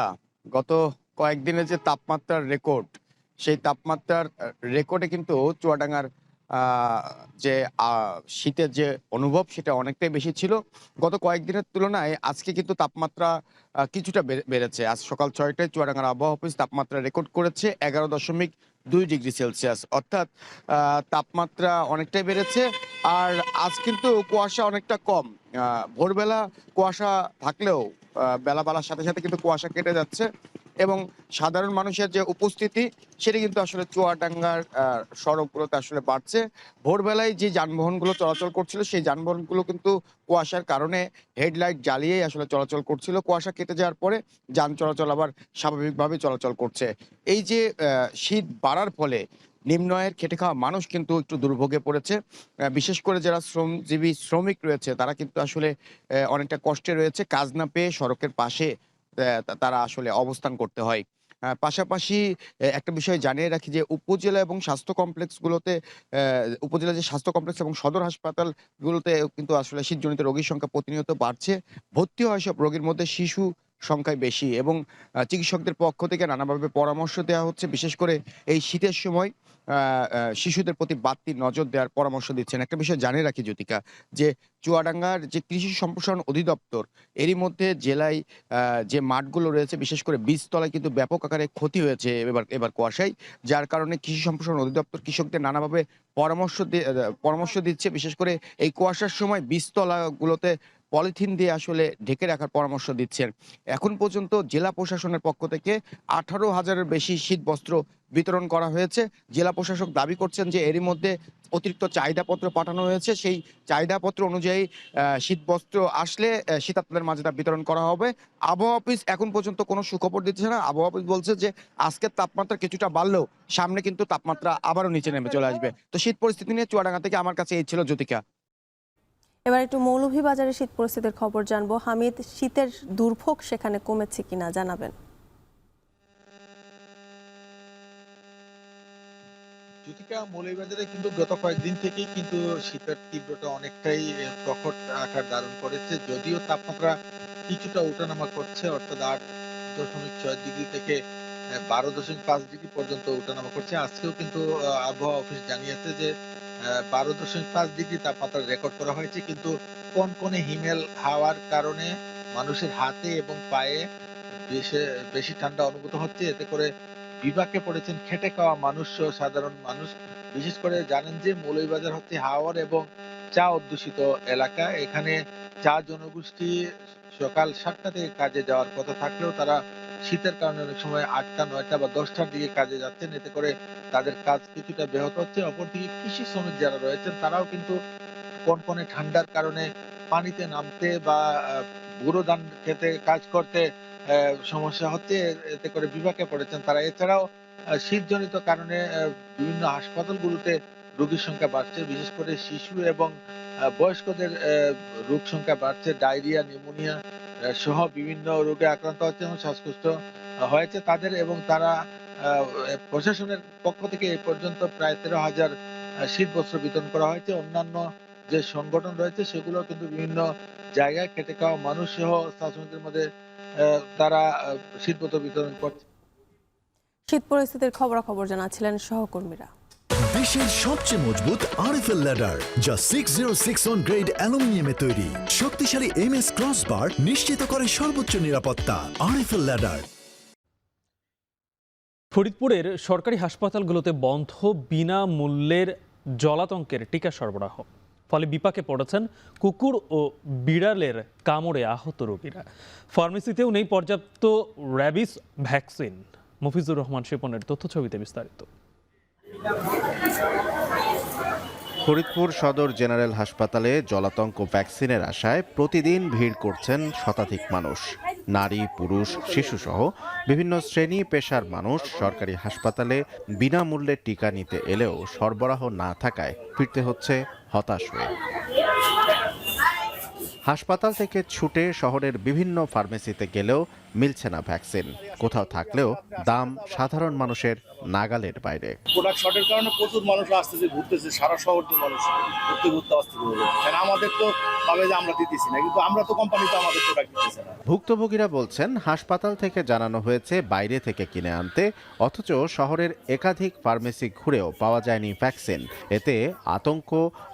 গত কয়েকদিনের যে তাপমাত্রার রেকর্ড, সেই তাপমাত্রার রেকর্ডে কিন্তু চুয়াডাঙ্গার যে শীতের যে অনুভব সেটা অনেকটাই বেশি ছিল। গত কয়েকদিনের তুলনায় আজকে কিন্তু তাপমাত্রা কিছুটা বেড়েছে। আজ সকাল 6টায় চুয়াডাঙ্গার আবহাওয়া অফিস তাপমাত্রা রেকর্ড করেছে 11.2 ডিগ্রি সেলসিয়াস, অর্থাৎ তাপমাত্রা অনেকটাই বেড়েছে। আর আজ কিন্তু কুয়াশা অনেকটা কম। ভোরবেলা কুয়াশা থাকলেও বেলার সাথে সাথে কিন্তু কুয়াশা কেটে যাচ্ছে এবং সাধারণ মানুষের যে উপস্থিতি সেটা কিন্তু আসলে চুয়াডাঙ্গার সড়কগুলোতে আসলে বাড়ছে। ভোরবেলায় যে যানবাহনগুলো চলাচল করছিল সেই যানবাহনগুলো কিন্তু কুয়াশার কারণে হেডলাইট জ্বালিয়েই আসলে চলাচল করছিল। কুয়াশা কেটে যাওয়ার পরে যান চলাচল আবার স্বাভাবিকভাবে চলাচল করছে। এই যে শীত বাড়ার ফলে নিম্ন আয়ের খেটে খাওয়া মানুষ কিন্তু একটু দুর্ভোগে পড়েছে। বিশেষ করে যারা শ্রমজীবী শ্রমিক রয়েছে তারা কিন্তু আসলে অনেকটা কষ্টে রয়েছে। কাজ না পেয়ে সড়কের পাশে তারা আসলে অবস্থান করতে হয়। পাশাপাশি একটা বিষয় জানিয়ে রাখি যে উপজেলা এবং স্বাস্থ্য কমপ্লেক্সগুলোতে, উপজেলা যে স্বাস্থ্য কমপ্লেক্স এবং সদর হাসপাতালগুলোতে কিন্তু আসলে শীতজনিত রোগীর সংখ্যা প্রতিনিয়ত বাড়ছে। ভর্তি হয় সব রোগীর মধ্যে শিশু সংখ্যায় বেশি এবং চিকিৎসকদের পক্ষ থেকে নানাভাবে পরামর্শ দেওয়া হচ্ছে। বিশেষ করে এই শীতের সময় শিশুদের প্রতি বাড়তি নজর দেওয়ার পরামর্শ দিচ্ছেন। একটা বিষয় জানিয়ে রাখি জ্যোতিকা, যে চুয়াডাঙ্গার যে কৃষি সম্প্রসারণ অধিদপ্তর এরই মধ্যে জেলায় যে মাঠগুলো রয়েছে বিশেষ করে বীজতলায় কিন্তু ব্যাপক আকারে ক্ষতি হয়েছে এবার কুয়াশায়, যার কারণে কৃষি সম্প্রসারণ অধিদপ্তর কৃষকদের নানাভাবে পরামর্শ দিচ্ছে। বিশেষ করে এই কুয়াশার সময় বীজতলাগুলোতে পলিথিন দিয়ে আসলে ঢেকে রাখার পরামর্শ দিচ্ছেন। এখন পর্যন্ত জেলা প্রশাসনের পক্ষ থেকে 18,000-এর বেশি শীত বস্ত্র বিতরণ করা হয়েছে। জেলা প্রশাসক দাবি করছেন যে এরই মধ্যে অতিরিক্ত চাহিদাপত্র পাঠানো হয়েছে, সেই চাহিদাপত্র অনুযায়ী শীত বস্ত্র আসলে শীতার্তদের মাঝে তা বিতরণ করা হবে। আবহাওয়া অফিস এখন পর্যন্ত কোনো সুখবর দিচ্ছে না। আবহাওয়া অফিস বলছে যে আজকের তাপমাত্রা কিছুটা বাড়লেও সামনে কিন্তু তাপমাত্রা আবারও নিচে নেমে চলে আসবে। তো শীত পরিস্থিতি নিয়ে চুয়াডাঙ্গা থেকে আমার কাছে এই ছিল জ্যোতিকা। এবার একটু মৌলভীবাজারের শীত পরিস্থিতির খবর জানবো। হামিদ, শীতের দুর্ভোগ সেখানে কমেছে কিনা জানাবেন। জ্যোতিকা, মৌলভীবাজারে কিন্তু গত কয়েকদিন থেকেই কিন্তু শীতের তীব্রতা অনেকটাই প্রকট আকার ধারণ করেছে। যদিও তাপমাত্রা কিছুটা ওঠানামা করছে, অর্থাৎ 8.6 ডিগ্রি থেকে 12.5 ডিগ্রি পর্যন্ত ওঠানামা করছে। আজকেও কিন্তু আবহাওয়া অফিস জানিয়েছে যে 12.5 ডিগ্রি তাপমাত্রা রেকর্ড করা হয়েছে, কিন্তু কনকনে হিমেল হাওয়ার কারণে মানুষের হাতে এবং পায়ে বেশি ঠান্ডা অনুভূত হচ্ছে। এতে করে বিপাকে পড়েছেন খেটে খাওয়া মানুষ সহ সাধারণ মানুষ। বিশেষ করে জানেন যে মৌলভীবাজার হচ্ছে হাওর এবং চা অধ্যুষিত এলাকা। এখানে চা জনগোষ্ঠী সকাল 7টা থেকে কাজে যাওয়ার কথা থাকলেও তারা শীতের কারণে অনেক সময় 8টা, 9টা বা 10টার দিকে কাজে যাচ্ছেন। এতে করে তাদের কাজ কিছুটা ব্যাহত হচ্ছে। অপরদিকে কৃষি শ্রমিক যারা রয়েছেন তারাও কিন্তু কনকনে ঠান্ডার কারণে পানিতে নামতে বা গুঁড়ো ধান খেতে কাজ করতে সমস্যা হচ্ছে। এতে করে বিপাকে পড়েছেন তারা। এছাড়াও শীতজনিত কারণে বিভিন্ন হাসপাতালগুলোতে রোগীর সংখ্যা বাড়ছে, বিশেষ করে শিশু এবং বয়স্কদের রোগ সংখ্যা বাড়ছে। ডায়রিয়া, নিউমোনিয়া সহ বিভিন্ন রোগে আক্রান্ত হচ্ছে এবং শ্বাসকষ্ট হয়েছে তাদের, এবং তারা প্রশাসনের পক্ষ থেকে এই পর্যন্ত প্রায় 13,000 শীতবস্ত্র বিতরণ করা হয়েছে। অন্যান্য যে সংগঠন রয়েছে সেগুলো কিন্তু বিভিন্ন জায়গায় খেটে খাওয়া মানুষ সহ শ্রমিকদের মধ্যে তারা শীতবস্ত্র বিতরণ করছে। শীত পরিস্থিতির খবরাখবর জানাচ্ছিলেন সহকর্মীরা। দেশের সবচেয়ে মজবুত আরএফএল ল্যাডার, যা 6061 গ্রেড অ্যালুমিনিয়ামে তৈরি। শক্তিশালী এমএস ক্রসবার নিশ্চিত করে সর্বোচ্চ নিরাপত্তা। RFL ladder. ফরিদপুরের সরকারি হাসপাতালগুলোতে বন্ধ বিনামূল্যের জলাতঙ্কের টিকা সরবরাহ, ফলে বিপাকে পড়েছেন কুকুর ও বিড়ালের কামড়ে আহত রোগীরা। ফার্মেসিতেও নেই পর্যাপ্ত র্যাবিস ভ্যাকসিন। মফিজুর রহমান শিপনের তথ্যছবিতে বিস্তারিত। ফরিদপুর সদর জেনারেল হাসপাতালে জলাতঙ্ক ভ্যাকসিনের আশায় প্রতিদিন ভিড় করছেন শতাধিক মানুষ। নারী, পুরুষ, শিশুসহ বিভিন্ন শ্রেণী পেশার মানুষ সরকারি হাসপাতালে বিনামূল্যে টিকা নিতে এলেও সরবরাহ না থাকায় ফিরতে হচ্ছে হতাশ হয়ে। হাসপাতাল থেকে ছুটে শহরের বিভিন্ন ফার্মেসিতে গেলেও মিলছে না ভ্যাকসিন। কোথাও থাকলেও দাম সাধারণ মানুষের নাগালের বাইরে। প্রোডাক্ট শর্টের কারণে প্রচুর মানুষ আসতেছে, ঘুরতেছে, সারা শহর দিয়ে মানুষ ঘুরতে আসতেছে। আমাদের তো ভাবে যে আমরা দিতেছি না, কিন্তু আমরা তো কোম্পানিতে আমাদের প্রোডাক্ট দিতেছে না। ভুক্তভোগীরা বলছেন হাসপাতাল থেকে জানানো হয়েছে বাইরে থেকে কিনে আনতে, অথচ শহরের একাধিক ফার্মেসি ঘুরেও পাওয়া যায়নি ভ্যাকসিন। এতে আতঙ্ক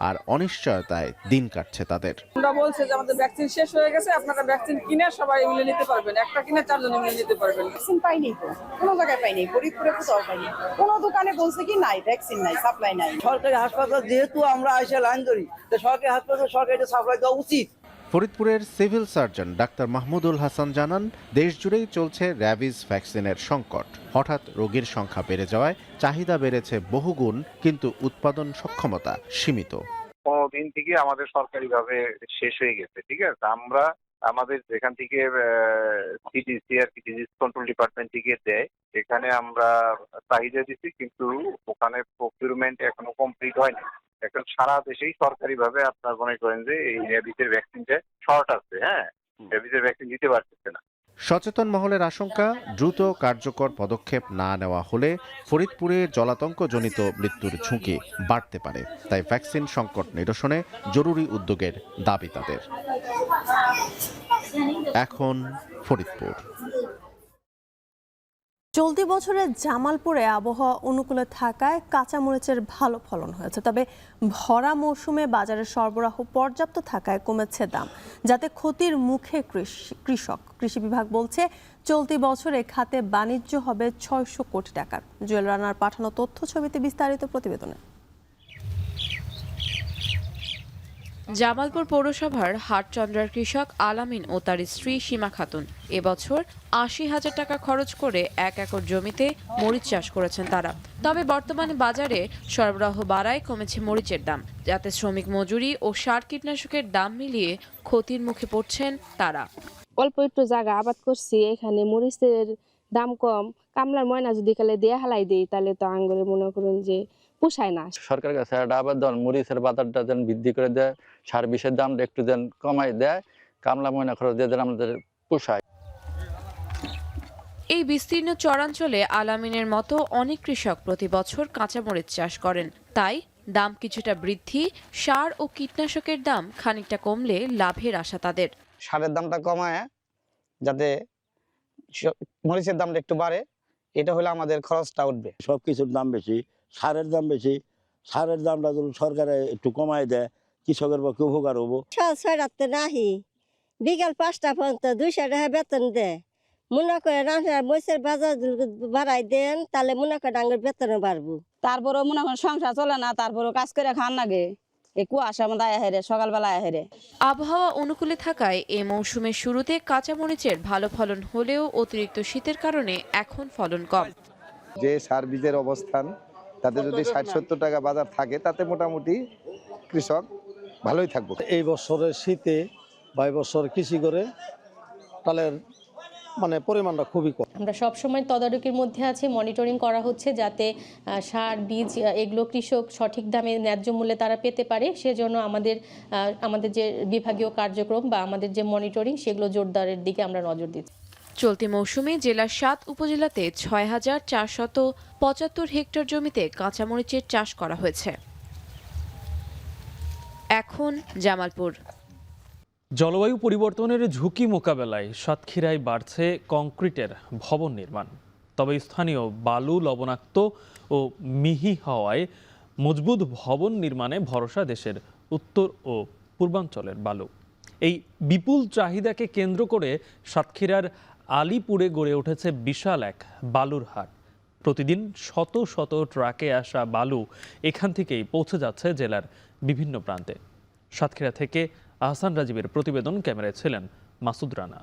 আর অনিশ্চয়তায় দিন কাটছে তাদের। আমরা বলছে যে আমাদের ভ্যাকসিন শেষ হয়ে গেছে, আপনারা ভ্যাকসিন কিনে সবাই মিলে নিতে পারবেন, একটা কিনে 4 জন মিলে নিতে পারবেন। ভ্যাকসিন পাইনি তো, কোনো জায়গায় পাইনি, ফরিদপুরে কোথাও পাইনি। কোনো দোকানে বলছে কি নাই ভ্যাকসিন নাই, সাপ্লাই নাই। সরকারি হাসপাতাল যেহেতু আমরা এসে লাইন ধরি, তো সরকারি হাসপাতাল সরকারি সাপ্লাই দেওয়া উচিত। ফরিদপুরের civil surgeon doctor Mahmudul Hasan জানান, দেশজুড়েই চলছে র্যাবিস ভ্যাকসিনের সংকট। হঠাৎ রোগীর সংখ্যা বেড়ে যাওয়ায় চাহিদা বেড়েছে বহুগুণ, কিন্তু উৎপাদন সক্ষমতা সীমিত। 15 দিন থেকে আমাদের সরকারিভাবে শেষ হয়ে গেছে, ঠিক আছে। আমরা আমাদের যেখান থেকে সিডিসি আর কি, ডিজিজ কন্ট্রোল ডিপার্টমেন্ট থেকে দেয়, এখানে আমরা চাহিদা দিচ্ছি, কিন্তু ওখানে প্রকিউরমেন্ট এখনো কমপ্লিট হয়নি। এখন সারা দেশেই সরকারিভাবে আপনার মনে করেন যে এই র্যাবিসের ভ্যাকসিনটা শর্ট আছে, র্যাবিসের ভ্যাকসিন দিতে পারতেছে না। সচেতন মহলের আশঙ্কা, দ্রুত কার্যকর পদক্ষেপ না নেওয়া হলে ফরিদপুরে জলাতঙ্কজনিত মৃত্যুর ঝুঁকি বাড়তে পারে। তাই ভ্যাকসিন সংকট নিরসনে জরুরি উদ্যোগের দাবি তাদের। এখন ফরিদপুর। চলতি বছরে জামালপুরে আবহাওয়া অনুকূলে থাকায় কাঁচামরিচের ভালো ফলন হয়েছে, তবে ভরা মৌসুমে বাজারে সরবরাহ পর্যাপ্ত থাকায় কমেছে দাম, যাতে ক্ষতির মুখে কৃষক। কৃষি বিভাগ বলছে চলতি বছরে খাতে বাণিজ্য হবে 600 কোটি টাকার। জুয়েল রানার পাঠানো তথ্য ছবিতে বিস্তারিত প্রতিবেদনে। জামালপুর পৌরসভার হাটচন্দ্রার কৃষক আলামিন ও তার স্ত্রী সীমা খাতুন এবছর 80,000 টাকা খরচ করে 1 একর জমিতে মরিচ চাষ করেছেন তারা। তবে বর্তমানে বাজারে সরবরাহ বাড়ায় কমেছে মরিচের দাম, যাতে শ্রমিক মজুরি ও সার কীটনাশকের দাম মিলিয়ে ক্ষতির মুখে পড়ছেন তারা। অল্প একটু জায়গা আবাদ করছি, এখানে মরিচের দাম কম, কামলার ময়না যদি কালে দেয়া হালাই দেই তাহলে তো আঙ্গুরে মনে করুন যে পোষায় না। সরকার কাছে একটা আবেদন, মরিচের বাজারটা যেন বৃদ্ধি করে দেয়, সার বিষের দামটা একটু যেন কমাই দেয়, কামলা ময়না খরচ দিয়ে যেন আমাদের পোষায়। এই বিস্তীর্ণ চরাঞ্চলে আলামিনের মতো অনেক কৃষক প্রতি বছর কাঁচামরিচ চাষ করেন, তাই দাম কিছুটা বৃদ্ধি, সার ও কীটনাশকের দাম খানিকটা কমলে লাভের আশা তাদের। সারের দামটা কমায় যাতে মরিচের দামটা একটু বাড়ে, এটা হলে আমাদের খরচটা উঠবে। সবকিছুর দাম বেশি, সারের দাম বেশি, সারের দামটা যদি সরকারে একটু কমায় দেয় কৃষকের পক্ষে উপকার হবো। 6 রাতে নাহি, বিকাল 5টা পর্যন্ত 200 টাকা বেতন দেয়। মনে করে মরিচের বাজার বাড়াই দেন, তাহলে মনে করে ডাঙ্গের বেতনও বাড়বো। তারপরেও মনে করেন সংসার চলে না, তারপরেও কাজ করে খান লাগে। কুয়াশা হেরে সকালবেলা হেরে। আবহাওয়া অনুকূলে থাকায় এ মৌসুমের শুরুতে কাঁচামরিচের ভালো ফলন হলেও অতিরিক্ত শীতের কারণে এখন ফলন কম। যে সার বীজের অবস্থান, তাতে যদি 60-70 টাকা বাজার থাকে, তাতে মোটামুটি কৃষক ভালোই থাকবে। এই বছরের শীতে বা এই বছর কৃষি করে তাহলে মানে পরিমাণটা খুবই কম। আমরা সবসময় তদারকির মধ্যে আছি, মনিটরিং করা হচ্ছে যাতে সার বীজ এগুলো কৃষক সঠিক দামে ন্যায্য মূল্যে তারা পেতে পারে। সেজন্য আমাদের যে বিভাগীয় কার্যক্রম বা আমাদের যে মনিটরিং সেগুলো জোরদারের দিকে আমরা নজর দিচ্ছি। চলতি মৌসুমে জেলার 7 উপজেলাতে 6,475 হেক্টর জমিতে কাঁচামরিচের চাষ করা হয়েছে। এখন জামালপুর। জলবায়ু পরিবর্তনের ঝুঁকি মোকাবেলায় সাতক্ষীরায় বাড়ছে কংক্রিটের ভবন নির্মাণ। তবে স্থানীয় বালু লবণাক্ত ও মিহি হওয়ায় মজবুত ভবন নির্মাণে ভরসা দেশের উত্তর ও পূর্বাঞ্চলের বালু। এই বিপুল চাহিদাকে কেন্দ্র করে সাতক্ষীরার আলীপুরে গড়ে উঠেছে বিশাল এক বালুর হাট। প্রতিদিন শত শত ট্রাকে আসা বালু এখান থেকেই পৌঁছে যাচ্ছে জেলার বিভিন্ন প্রান্তে। সাতক্ষীরা থেকে আহসান রাজীবের প্রতিবেদন, ক্যামেরায় ছিলেন মাসুদ রানা।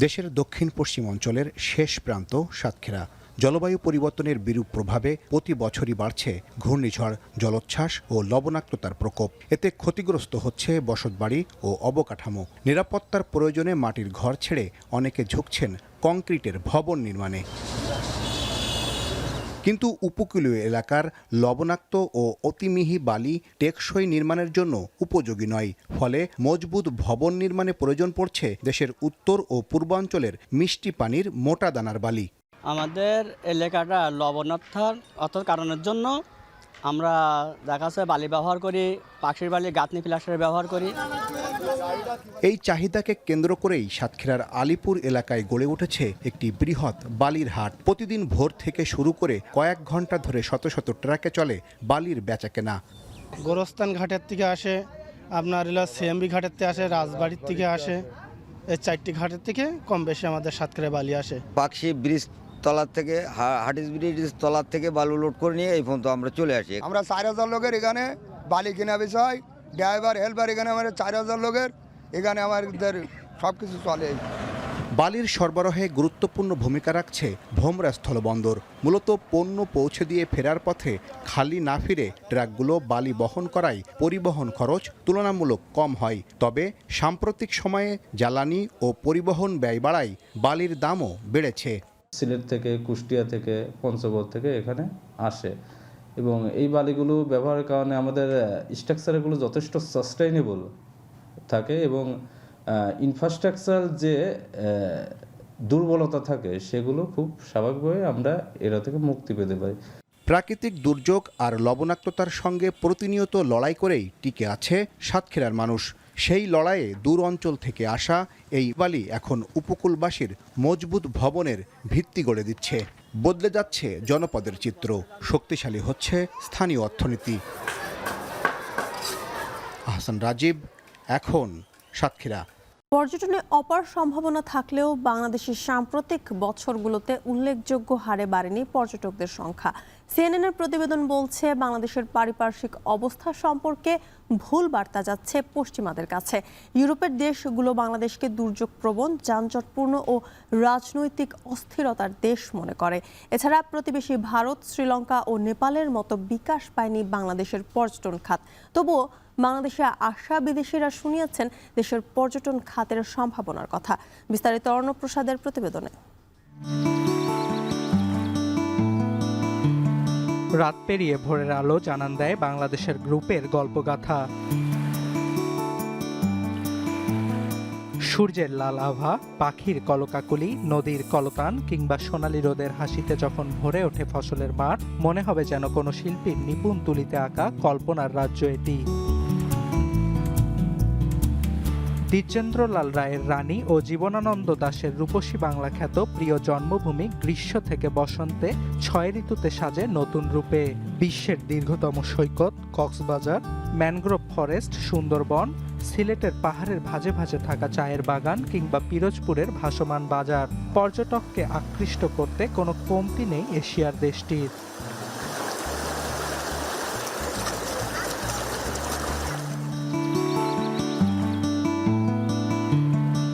দেশের দক্ষিণ পশ্চিম অঞ্চলের শেষ প্রান্ত সাতক্ষীরা। জলবায়ু পরিবর্তনের বিরূপ প্রভাবে প্রতি বছরই বাড়ছে ঘূর্ণিঝড়, জলোচ্ছ্বাস ও লবণাক্ততার প্রকোপ। এতে ক্ষতিগ্রস্ত হচ্ছে বসতবাড়ি ও অবকাঠামো। নিরাপত্তার প্রয়োজনে মাটির ঘর ছেড়ে অনেকে ঝুঁকছেন কংক্রিটের ভবন নির্মাণে। কিন্তু উপকূলীয় এলাকার লবণাক্ত ও অতিমিহি বালি টেকসই নির্মাণের জন্য উপযোগী নয়। ফলে মজবুত ভবন নির্মাণে প্রয়োজন পড়ছে দেশের উত্তর ও পূর্বাঞ্চলের মিষ্টি পানির মোটা দানার বালি। আমাদের এলাকাটা লবণাক্ততার কারণের জন্য আমরা দেখা যাচ্ছে বালি ব্যবহার করি, পাখির বালি, গাঁথনি প্লাস্টার ব্যবহার করি। এই চাহিদাকে কেন্দ্র করেই সাতক্ষীরার আলীপুর এলাকায় গড়ে উঠেছে একটি বৃহৎ বালির হাট। প্রতিদিন ভোর থেকে শুরু করে কয়েক ঘন্টা ধরে শত শত ট্রাকে চলে বালির বেচাকেনা। গোরস্থান ঘাটের থেকে আসে, আপনার সিএমবি ঘাটের থেকে আসে, রাজবাড়ির থেকে আসে, এই 4টি ঘাটের থেকে কম বেশি আমাদের সাতক্ষীরা বালি আসে। পাকশি ব্রিজ তলার থেকে, হাটিস ব্রিজ তলার থেকে বালু লোড করে নিয়ে এই পর্যন্ত আমরা চলে আসি। আমরা 4000 লোকের এখানে বালি কেনা বিষয়, ড্রাইভার হেল্পার এখানে আমাদের 4000 লোকের এখানে আমাদের সব কিছু চলে। বালির সরবরাহে গুরুত্বপূর্ণ ভূমিকা রাখছে ভোমরা স্থলবন্দর। মূলত পণ্য পৌঁছে দিয়ে ফেরার পথে খালি না ফিরে ট্রাকগুলো বালি বহন করায় পরিবহন খরচ তুলনামূলক কম হয়। তবে সাম্প্রতিক সময়ে জ্বালানি ও পরিবহন ব্যয় বাড়ায় বালির দামও বেড়েছে। সিলেট থেকে, কুষ্টিয়া থেকে, পঞ্চগড় থেকে এখানে আসে এবং এই বালিগুলো ব্যবহারের কারণে আমাদের স্ট্রাকচারগুলো যথেষ্ট সাস্টেইনেবল থাকে এবং ইনফ্রাস্ট্রাকচার যে দুর্বলতা থাকে সেগুলো খুব স্বাভাবিকভাবে আমরা এরা থেকে মুক্তি পেতে পারি। প্রাকৃতিক দুর্যোগ আর লবণাক্ততার সঙ্গে প্রতিনিয়ত লড়াই করেই টিকে আছে সাতক্ষীরার মানুষ। সেই লড়াইয়ে দূর অঞ্চল থেকে আসা এই বালি এখন উপকূলবাসীর মজবুত ভবনের ভিত্তি গড়ে দিচ্ছে। বদলে যাচ্ছে জনপদের চিত্র, শক্তিশালী হচ্ছে স্থানীয় অর্থনীতি। আহসান রাজীব, এখন সাতক্ষীরা। পর্যটনে অপার সম্ভাবনা থাকলেও বাংলাদেশের সাম্প্রতিক বছরগুলোতে উল্লেখযোগ্য হারে বাড়েনি পর্যটকদের সংখ্যা। সিএনএনের প্রতিবেদন বলছে বাংলাদেশের পারিপার্শ্বিক অবস্থা সম্পর্কে ভুল বার্তা যাচ্ছে পশ্চিমাদের কাছে। ইউরোপের দেশগুলো বাংলাদেশকে দুর্যোগপ্রবণ, যানজটপূর্ণ ও রাজনৈতিক অস্থিরতার দেশ মনে করে। এছাড়া প্রতিবেশী ভারত, শ্রীলঙ্কা ও নেপালের মতো বিকাশ পায়নি বাংলাদেশের পর্যটন খাত। তবুও বাংলাদেশে আসা বিদেশিরা শুনিয়েছেন দেশের পর্যটন খাতের সম্ভাবনার কথা। বিস্তারিত অর্ণব প্রসাদের প্রতিবেদনে। রাত পেরিয়ে ভোরের আলো জানান দেয় বাংলাদেশের গ্রুপের গল্পগাথা। সূর্যের লাল আভা, পাখির কলকাকলি, নদীর কলতান কিংবা সোনালী রোদের হাসিতে যখন ভরে ওঠে ফসলের মাঠ, মনে হবে যেন কোনো শিল্পীর নিপুণ তুলিতে আঁকা কল্পনার রাজ্য এটি। দ্বিজেন্দ্রলাল রায়ের রানী ও জীবনানন্দ দাশের রূপসী বাংলা খ্যাত প্রিয় জন্মভূমি গ্রীষ্ম থেকে বসন্তে 6 ঋতুতে সাজে নতুন রূপে। বিশ্বের দীর্ঘতম সৈকত কক্সবাজার, ম্যানগ্রোভ ফরেস্ট সুন্দরবন, সিলেটের পাহাড়ের ভাঁজে ভাঁজে থাকা চায়ের বাগান কিংবা পিরোজপুরের ভাসমান বাজার, পর্যটককে আকৃষ্ট করতে কোনো কমতি নেই এশিয়ার দেশটির।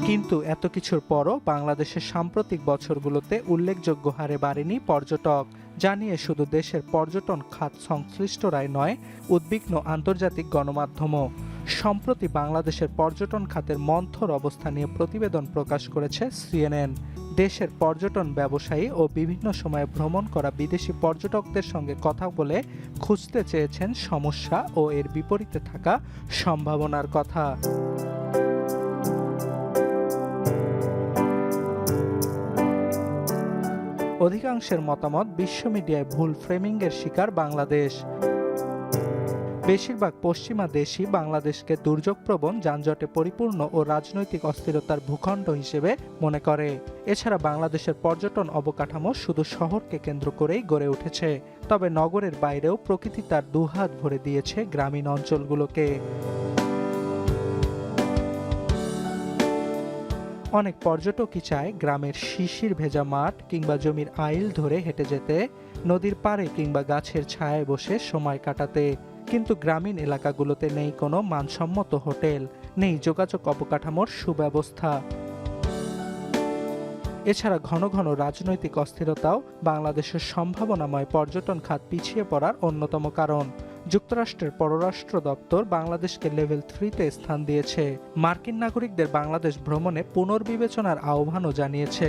কিন্তু এত কিছুর পরও বাংলাদেশের সাম্প্রতিক বছরগুলোতে উল্লেখযোগ্য হারে বাড়েনি পর্যটক। জানিয়ে শুধু দেশের পর্যটন খাত সংশ্লিষ্টরাই নয়, উদ্বিগ্ন আন্তর্জাতিক গণমাধ্যমও। সম্প্রতি বাংলাদেশের পর্যটন খাতের মন্থর অবস্থা নিয়ে প্রতিবেদন প্রকাশ করেছে CNN। দেশের পর্যটন ব্যবসায়ী ও বিভিন্ন সময়ে ভ্রমণ করা বিদেশি পর্যটকদের সঙ্গে কথা বলে খুঁজতে চেয়েছেন সমস্যা ও এর বিপরীতে থাকা সম্ভাবনার কথা। অধিকাংশের মতামত, বিশ্ব মিডিয়ায় ভুল ফ্রেমিংয়ের শিকার বাংলাদেশ। বেশিরভাগ পশ্চিমা দেশই বাংলাদেশকে দুর্যোগপ্রবণ, যানজটে পরিপূর্ণ ও রাজনৈতিক অস্থিরতার ভূখণ্ড হিসেবে মনে করে। এছাড়া বাংলাদেশের পর্যটন অবকাঠামো শুধু শহরকে কেন্দ্র করেই গড়ে উঠেছে, তবে নগরের বাইরেও প্রকৃতি তার দুহাত ভরে দিয়েছে গ্রামীণ অঞ্চলগুলোকে। অনেক পর্যটকই চায় গ্রামের শিশির ভেজা মাঠ কিংবা জমির আইল ধরে হেঁটে যেতে, নদীর পাড়ে কিংবা গাছের ছায়ায় বসে সময় কাটাতে। কিন্তু গ্রামীণ এলাকাগুলোতে নেই কোনো মানসম্মত হোটেল, নেই যোগাযোগ অবকাঠামোর সুব্যবস্থা। এছাড়া ঘন ঘন রাজনৈতিক অস্থিরতাও বাংলাদেশের সম্ভাবনাময় পর্যটন খাত পিছিয়ে পড়ার অন্যতম কারণ। যুক্তরাষ্ট্রের পররাষ্ট্র দপ্তর বাংলাদেশকে লেভেল 3-তে স্থান দিয়েছে। মার্কিন নাগরিকদের বাংলাদেশ ভ্রমণে পুনর্বিবেচনার আহ্বানও জানিয়েছে।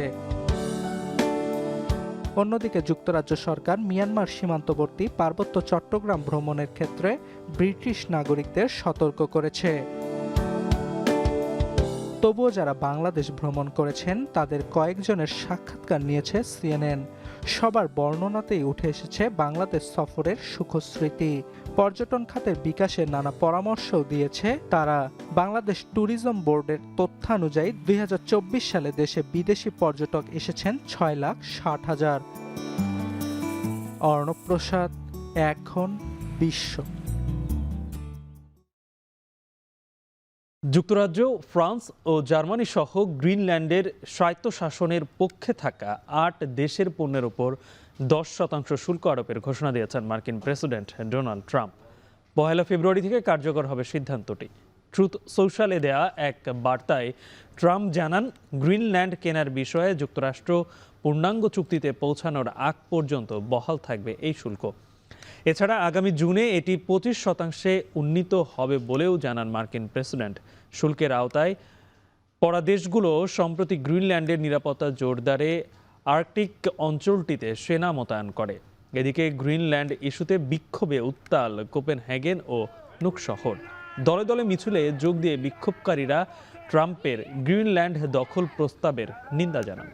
অন্যদিকে যুক্তরাজ্য সরকার মিয়ানমার সীমান্তবর্তী পার্বত্য চট্টগ্রাম ভ্রমণের ক্ষেত্রে ব্রিটিশ নাগরিকদের সতর্ক করেছে। তবুও যারা বাংলাদেশ ভ্রমণ করেছেন তাদের কয়েকজনের সাক্ষাৎকার নিয়েছে CNN। সবার বর্ণনাতেই উঠে এসেছে বাংলাদেশ সফরের সুখস্মৃতি। পর্যটন খাতের বিকাশের নানা পরামর্শও দিয়েছে তারা। বাংলাদেশ ট্যুরিজম বোর্ডের তথ্যানুযায়ী 2024 সালে দেশে বিদেশি পর্যটক এসেছেন 6,60,000। অর্ণব প্রসাদ, এখন বিশ্ব। যুক্তরাজ্য, ফ্রান্স ও জার্মানি সহ গ্রিনল্যান্ডের স্বায়ত্তশাসনের পক্ষে থাকা 8 দেশের পণ্যের ওপর 10% শুল্ক আরোপের ঘোষণা দিয়েছেন মার্কিন প্রেসিডেন্ট ডোনাল্ড ট্রাম্প। 1 ফেব্রুয়ারি থেকে কার্যকর হবে সিদ্ধান্তটি। ট্রুথ সোশ্যালে দেয়া এক বার্তায় ট্রাম্প জানান, গ্রিনল্যান্ড কেনার বিষয়ে যুক্তরাষ্ট্র পূর্ণাঙ্গ চুক্তিতে পৌঁছানোর আগ পর্যন্ত বহাল থাকবে এই শুল্ক। এছাড়া আগামী জুনে এটি 25% উন্নীত হবে বলেও জানান মার্কিন প্রেসিডেন্ট। শুল্কের আওতায় পড়া দেশগুলো সম্প্রতি গ্রিনল্যান্ডের নিরাপত্তা জোরদারে আর্কটিক অঞ্চলটিতে সেনা মোতায়েন করে। এদিকে গ্রিনল্যান্ড ইস্যুতে বিক্ষোভে উত্তাল কোপেনহেগেন ও নুক শহর। দলে দলে মিছিলে যোগ দিয়ে বিক্ষোভকারীরা ট্রাম্পের গ্রিনল্যান্ড দখল প্রস্তাবের নিন্দা জানান।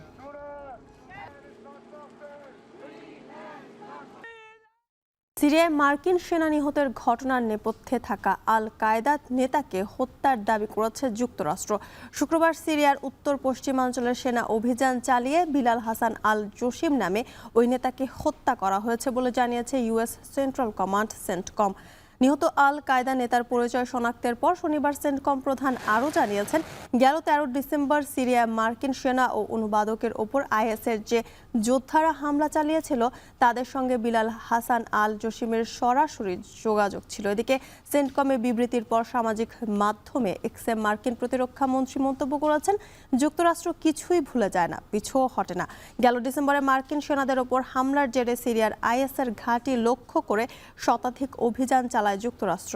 সিরিয়ায় মার্কিন সেনা নিহতের ঘটনার নেপথ্যে থাকা আল কায়েদা নেতাকে হত্যার দাবি করেছে যুক্তরাষ্ট্র। শুক্রবার সিরিয়ার উত্তর পশ্চিমাঞ্চলের সেনা অভিযান চালিয়ে বিলাল হাসান আল জসিম নামে ওই নেতাকে হত্যা করা হয়েছে বলে জানিয়েছে ইউএস সেন্ট্রাল কমান্ড সেন্টকম। নিহত আল কায়েদা নেতার পরিচয় শনাক্তের পর শনিবার সেন্টকম প্রধান আরও জানিয়েছেন, গেল 13 ডিসেম্বর সিরিয়ায় মার্কিন সেনা ও অনুবাদকের ওপর আইএসের যে যোদ্ধারা হামলা চালিয়েছিল তাদের সঙ্গে বিলাল হাসান আল জসিমের সরাসরি যোগাযোগ ছিল। এদিকে সেন্টকমে বিবৃতির পর সামাজিক মাধ্যমে এক্সে মার্কিন প্রতিরক্ষা মন্ত্রী মন্তব্য করেছেন, যুক্তরাষ্ট্র কিছুই ভুলে যায় না, পিছুও হটে না। গেল ডিসেম্বরে মার্কিন সেনাদের ওপর হামলার জেরে সিরিয়ার আইএসের ঘাঁটি লক্ষ্য করে শতাধিক অভিযান চালায় যুক্তরাষ্ট্র।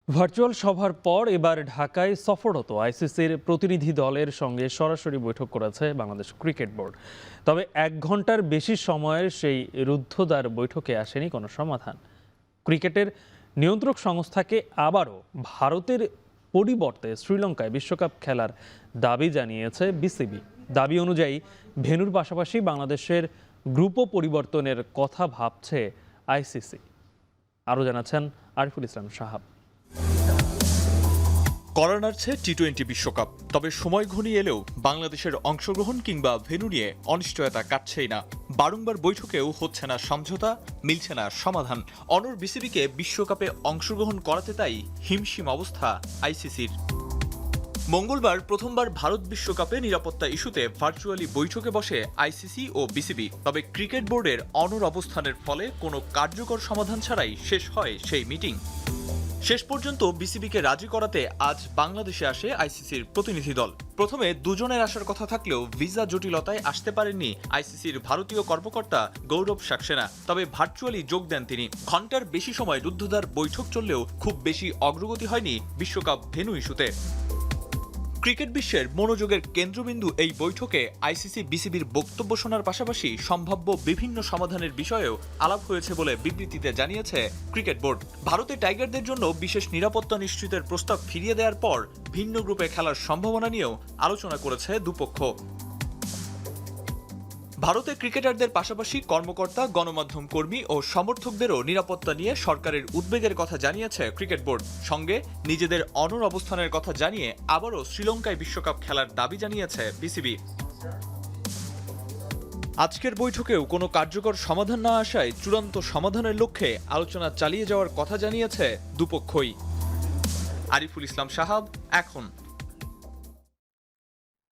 ভার্চুয়াল সভার পর এবার ঢাকায় সফররত আইসিসির প্রতিনিধি দলের সঙ্গে সরাসরি বৈঠক করেছে বাংলাদেশ ক্রিকেট বোর্ড। তবে 1 ঘন্টার বেশি সময়ের সেই রুদ্ধদ্বার বৈঠকে আসেনি কোনো সমাধান। ক্রিকেটের নিয়ন্ত্রক সংস্থাকে আবারও ভারতের পরিবর্তে শ্রীলঙ্কায় বিশ্বকাপ খেলার দাবি জানিয়েছে বিসিবি। দাবি অনুযায়ী ভেন্যুর পাশাপাশি বাংলাদেশের গ্রুপও পরিবর্তনের কথা ভাবছে আইসিসি। আরও জানাচ্ছেন আরিফুল ইসলাম সাহাব। করা নাড়ছে টি-20 বিশ্বকাপ, তবে সময় ঘনিয়ে এলেও বাংলাদেশের অংশগ্রহণ কিংবা ভেন্যু নিয়ে অনিশ্চয়তা কাটছেই না। বারংবার বৈঠকেও হচ্ছে না সমঝোতা, মিলছে না সমাধান। অনড় বিসিবিকে বিশ্বকাপে অংশগ্রহণ করাতে তাই হিমশিম অবস্থা আইসিসির। মঙ্গলবার প্রথমবার ভারত বিশ্বকাপে নিরাপত্তা ইস্যুতে ভার্চুয়ালি বৈঠকে বসে আইসিসি ও বিসিবি। তবে ক্রিকেট বোর্ডের অনড় অবস্থানের ফলে কোনো কার্যকর সমাধান ছাড়াই শেষ হয় সেই মিটিং। শেষ পর্যন্ত বিসিবিকে রাজি করাতে আজ বাংলাদেশে আসে আইসিসির প্রতিনিধি দল। প্রথমে দুজনের আসার কথা থাকলেও ভিসা জটিলতায় আসতে পারেননি আইসিসির ভারতীয় কর্মকর্তা গৌরব সাক্সেনা। তবে ভার্চুয়ালি যোগ দেন তিনি। ঘণ্টার বেশি সময় রুদ্ধদ্বার বৈঠক চললেও খুব বেশি অগ্রগতি হয়নি বিশ্বকাপ ভেন্যু ইস্যুতে। ক্রিকেট বিশ্বের মনোযোগের কেন্দ্রবিন্দু এই বৈঠকে আইসিসি বিসিবির বক্তব্য শোনার পাশাপাশি সম্ভাব্য বিভিন্ন সমাধানের বিষয়েও আলাপ হয়েছে বলে বিবৃতিতে জানিয়েছে ক্রিকেট বোর্ড। ভারতে টাইগারদের জন্য বিশেষ নিরাপত্তা নিশ্চিতের প্রস্তাব ফিরিয়ে দেওয়ার পর ভিন্ন গ্রুপে খেলার সম্ভাবনা নিয়েও আলোচনা করেছে দুপক্ষ। ভারতে ক্রিকেটারদের পাশাপাশি কর্মকর্তা, গণমাধ্যম কর্মী ও সমর্থকদেরও নিরাপত্তা নিয়ে সরকারের উদ্বেগের কথা জানিয়েছে ক্রিকেট বোর্ড। সঙ্গে নিজেদের অনড় অবস্থানের কথা জানিয়ে আবারও শ্রীলঙ্কায় বিশ্বকাপ খেলার দাবি জানিয়েছে বিসিবি। আজকের বৈঠকেও কোনো কার্যকর সমাধান না আসায় চূড়ান্ত সমাধানের লক্ষ্যে আলোচনা চালিয়ে যাওয়ার কথা জানিয়েছে দুপক্ষই। আরিফুল ইসলাম সাহাব, এখন।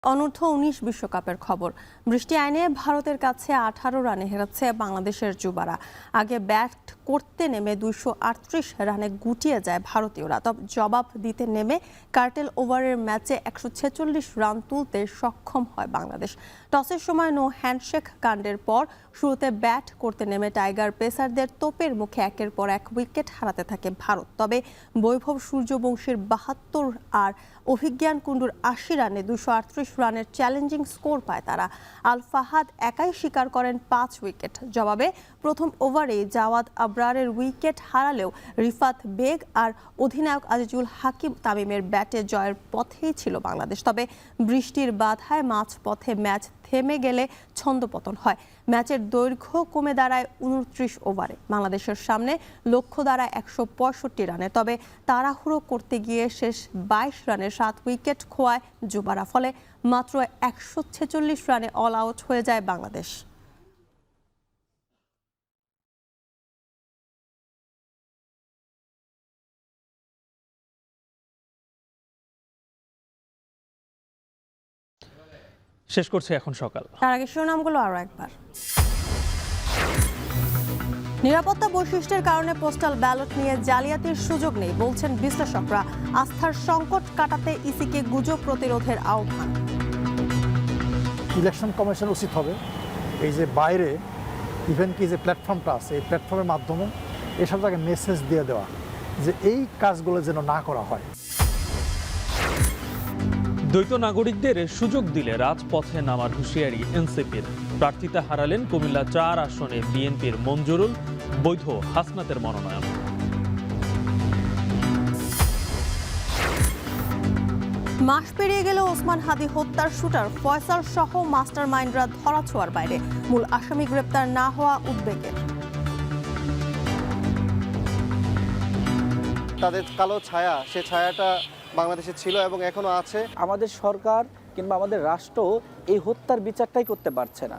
অনূর্ধ্ব 19 বিশ্বকাপের খবর। বৃষ্টি আইনে ভারতের কাছে 18 রানে হেরেছে বাংলাদেশের যুবারা। আগে ব্যাট করতে নেমে 238 রানে গুটিয়ে যায় ভারতীয়রা। তবে জবাব দিতে নেমে কার্টেল ওভারের ম্যাচে 146 রান তুলতে সক্ষম হয় বাংলাদেশ। টসের সময় নো হ্যান্ডশেক কাণ্ডের পর শুরুতে ব্যাট করতে নেমে টাইগার পেসারদের তোপের মুখে একের পর এক উইকেট হারাতে থাকে ভারত। তবে বৈভব সূর্যবংশীর 72 আর অভিজ্ঞান কুণ্ডুর 80 রানে 238 রানের চ্যালেঞ্জিং স্কোর পায় তারা। আল ফাহাদ একাই শিকার করেন 5 উইকেট। জবাবে প্রথম ওভারে জাওয়াদ আবরারের উইকেট হারালেও রিফাত বেগ আর অধিনায়ক আজিজুল হাকিম তামিমের ব্যাটে জয়ের পথেই ছিল বাংলাদেশ। তবে বৃষ্টির বাধায় মাঝপথে ম্যাচ থেমে গেলে ছন্দপতন হয়। ম্যাচের দৈর্ঘ্য কমে দাঁড়ায় 29 ওভারে। বাংলাদেশের সামনে লক্ষ্য দাঁড়ায় 165 রানে। তবে তাড়াহুড়ো করতে গিয়ে শেষ 22 রানে 7 উইকেট খোয়ায় যুবারা। ফলে মাত্র 146 রানে অল আউট হয়ে যায় বাংলাদেশ। শেষ করছে এখন সকাল। তার আগে শিরোনামগুলো আরো একবার। নিরাপত্তা বৈশিষ্ট্যের কারণে পোস্টাল ব্যালট নিয়ে জালিয়াতির সুযোগ নেই বলছেন বিশ্লেষকরা। আস্থার সংকট কাটাতে ইসিকে গুজব প্রতিরোধের আহ্বান। ইলেকশন কমিশন উচিত হবে এই যে বাইরে ইভেন কি যে প্ল্যাটফর্মটা আছে এই প্ল্যাটফর্মের মাধ্যমে এসব জায়গায় মেসেজ দিয়ে দেওয়া যে এই কাজগুলো যেন না করা হয়। দ্বৈত নাগরিকদের সুযোগ দিলে রাজপথে নামার হুঁশিয়ারি এনসিপির। প্রার্থিতা হারালেন কুমিল্লা 4 আসনে বিএনপির মঞ্জুরুল, বৈধ হাসনাতের মনোনয়ন। মাস পেরিয়ে গেল ওসমান হাদি হত্যার শুটার ফয়সাল সহ মাস্টার মাইন্ডরা ধরাছোঁয়ার বাইরে। মূল আসামি গ্রেপ্তার না হওয়া উদ্বেগের। তাদের কালো ছায়া, সে ছায়াটা বাংলাদেশে ছিল এবং এখনো আছে। আমাদের সরকার কিংবা আমাদের রাষ্ট্র এই হত্যার বিচারটাই করতে পারছে না।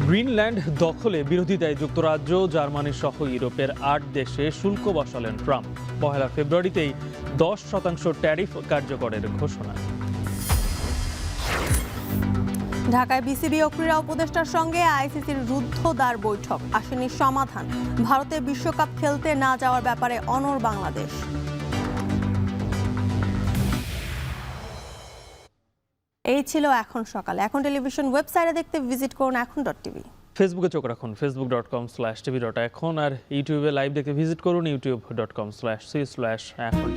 গ্রিনল্যান্ড দখলে বিরোধিতায় যুক্তরাজ্য, জার্মানি সহ ইউরোপের 8 দেশে শুল্ক বসালেন ট্রাম্প। 1 ফেব্রুয়ারিতেই 10% ট্যারিফ কার্যকরের ঘোষণা। ঢাকায় বিসিবি ও ক্রীড়া উপদেষ্টার সঙ্গে আইসিসির রুদ্ধদ্বার বৈঠক। আসেনি সমাধান। ভারতে বিশ্বকাপ খেলতে না যাওয়ার ব্যাপারে অনড় বাংলাদেশ। এই ছিল এখন সকালে। এখন টেলিভিশন ওয়েবসাইটে দেখতে ভিজিট করুন এখন.টিভি। ফেসবুকে চোখ রাখুন facebook.com/tv.এখন আর ইউটিউবে লাইভ দেখতে ভিজিট করুন youtube.com/c/এখন.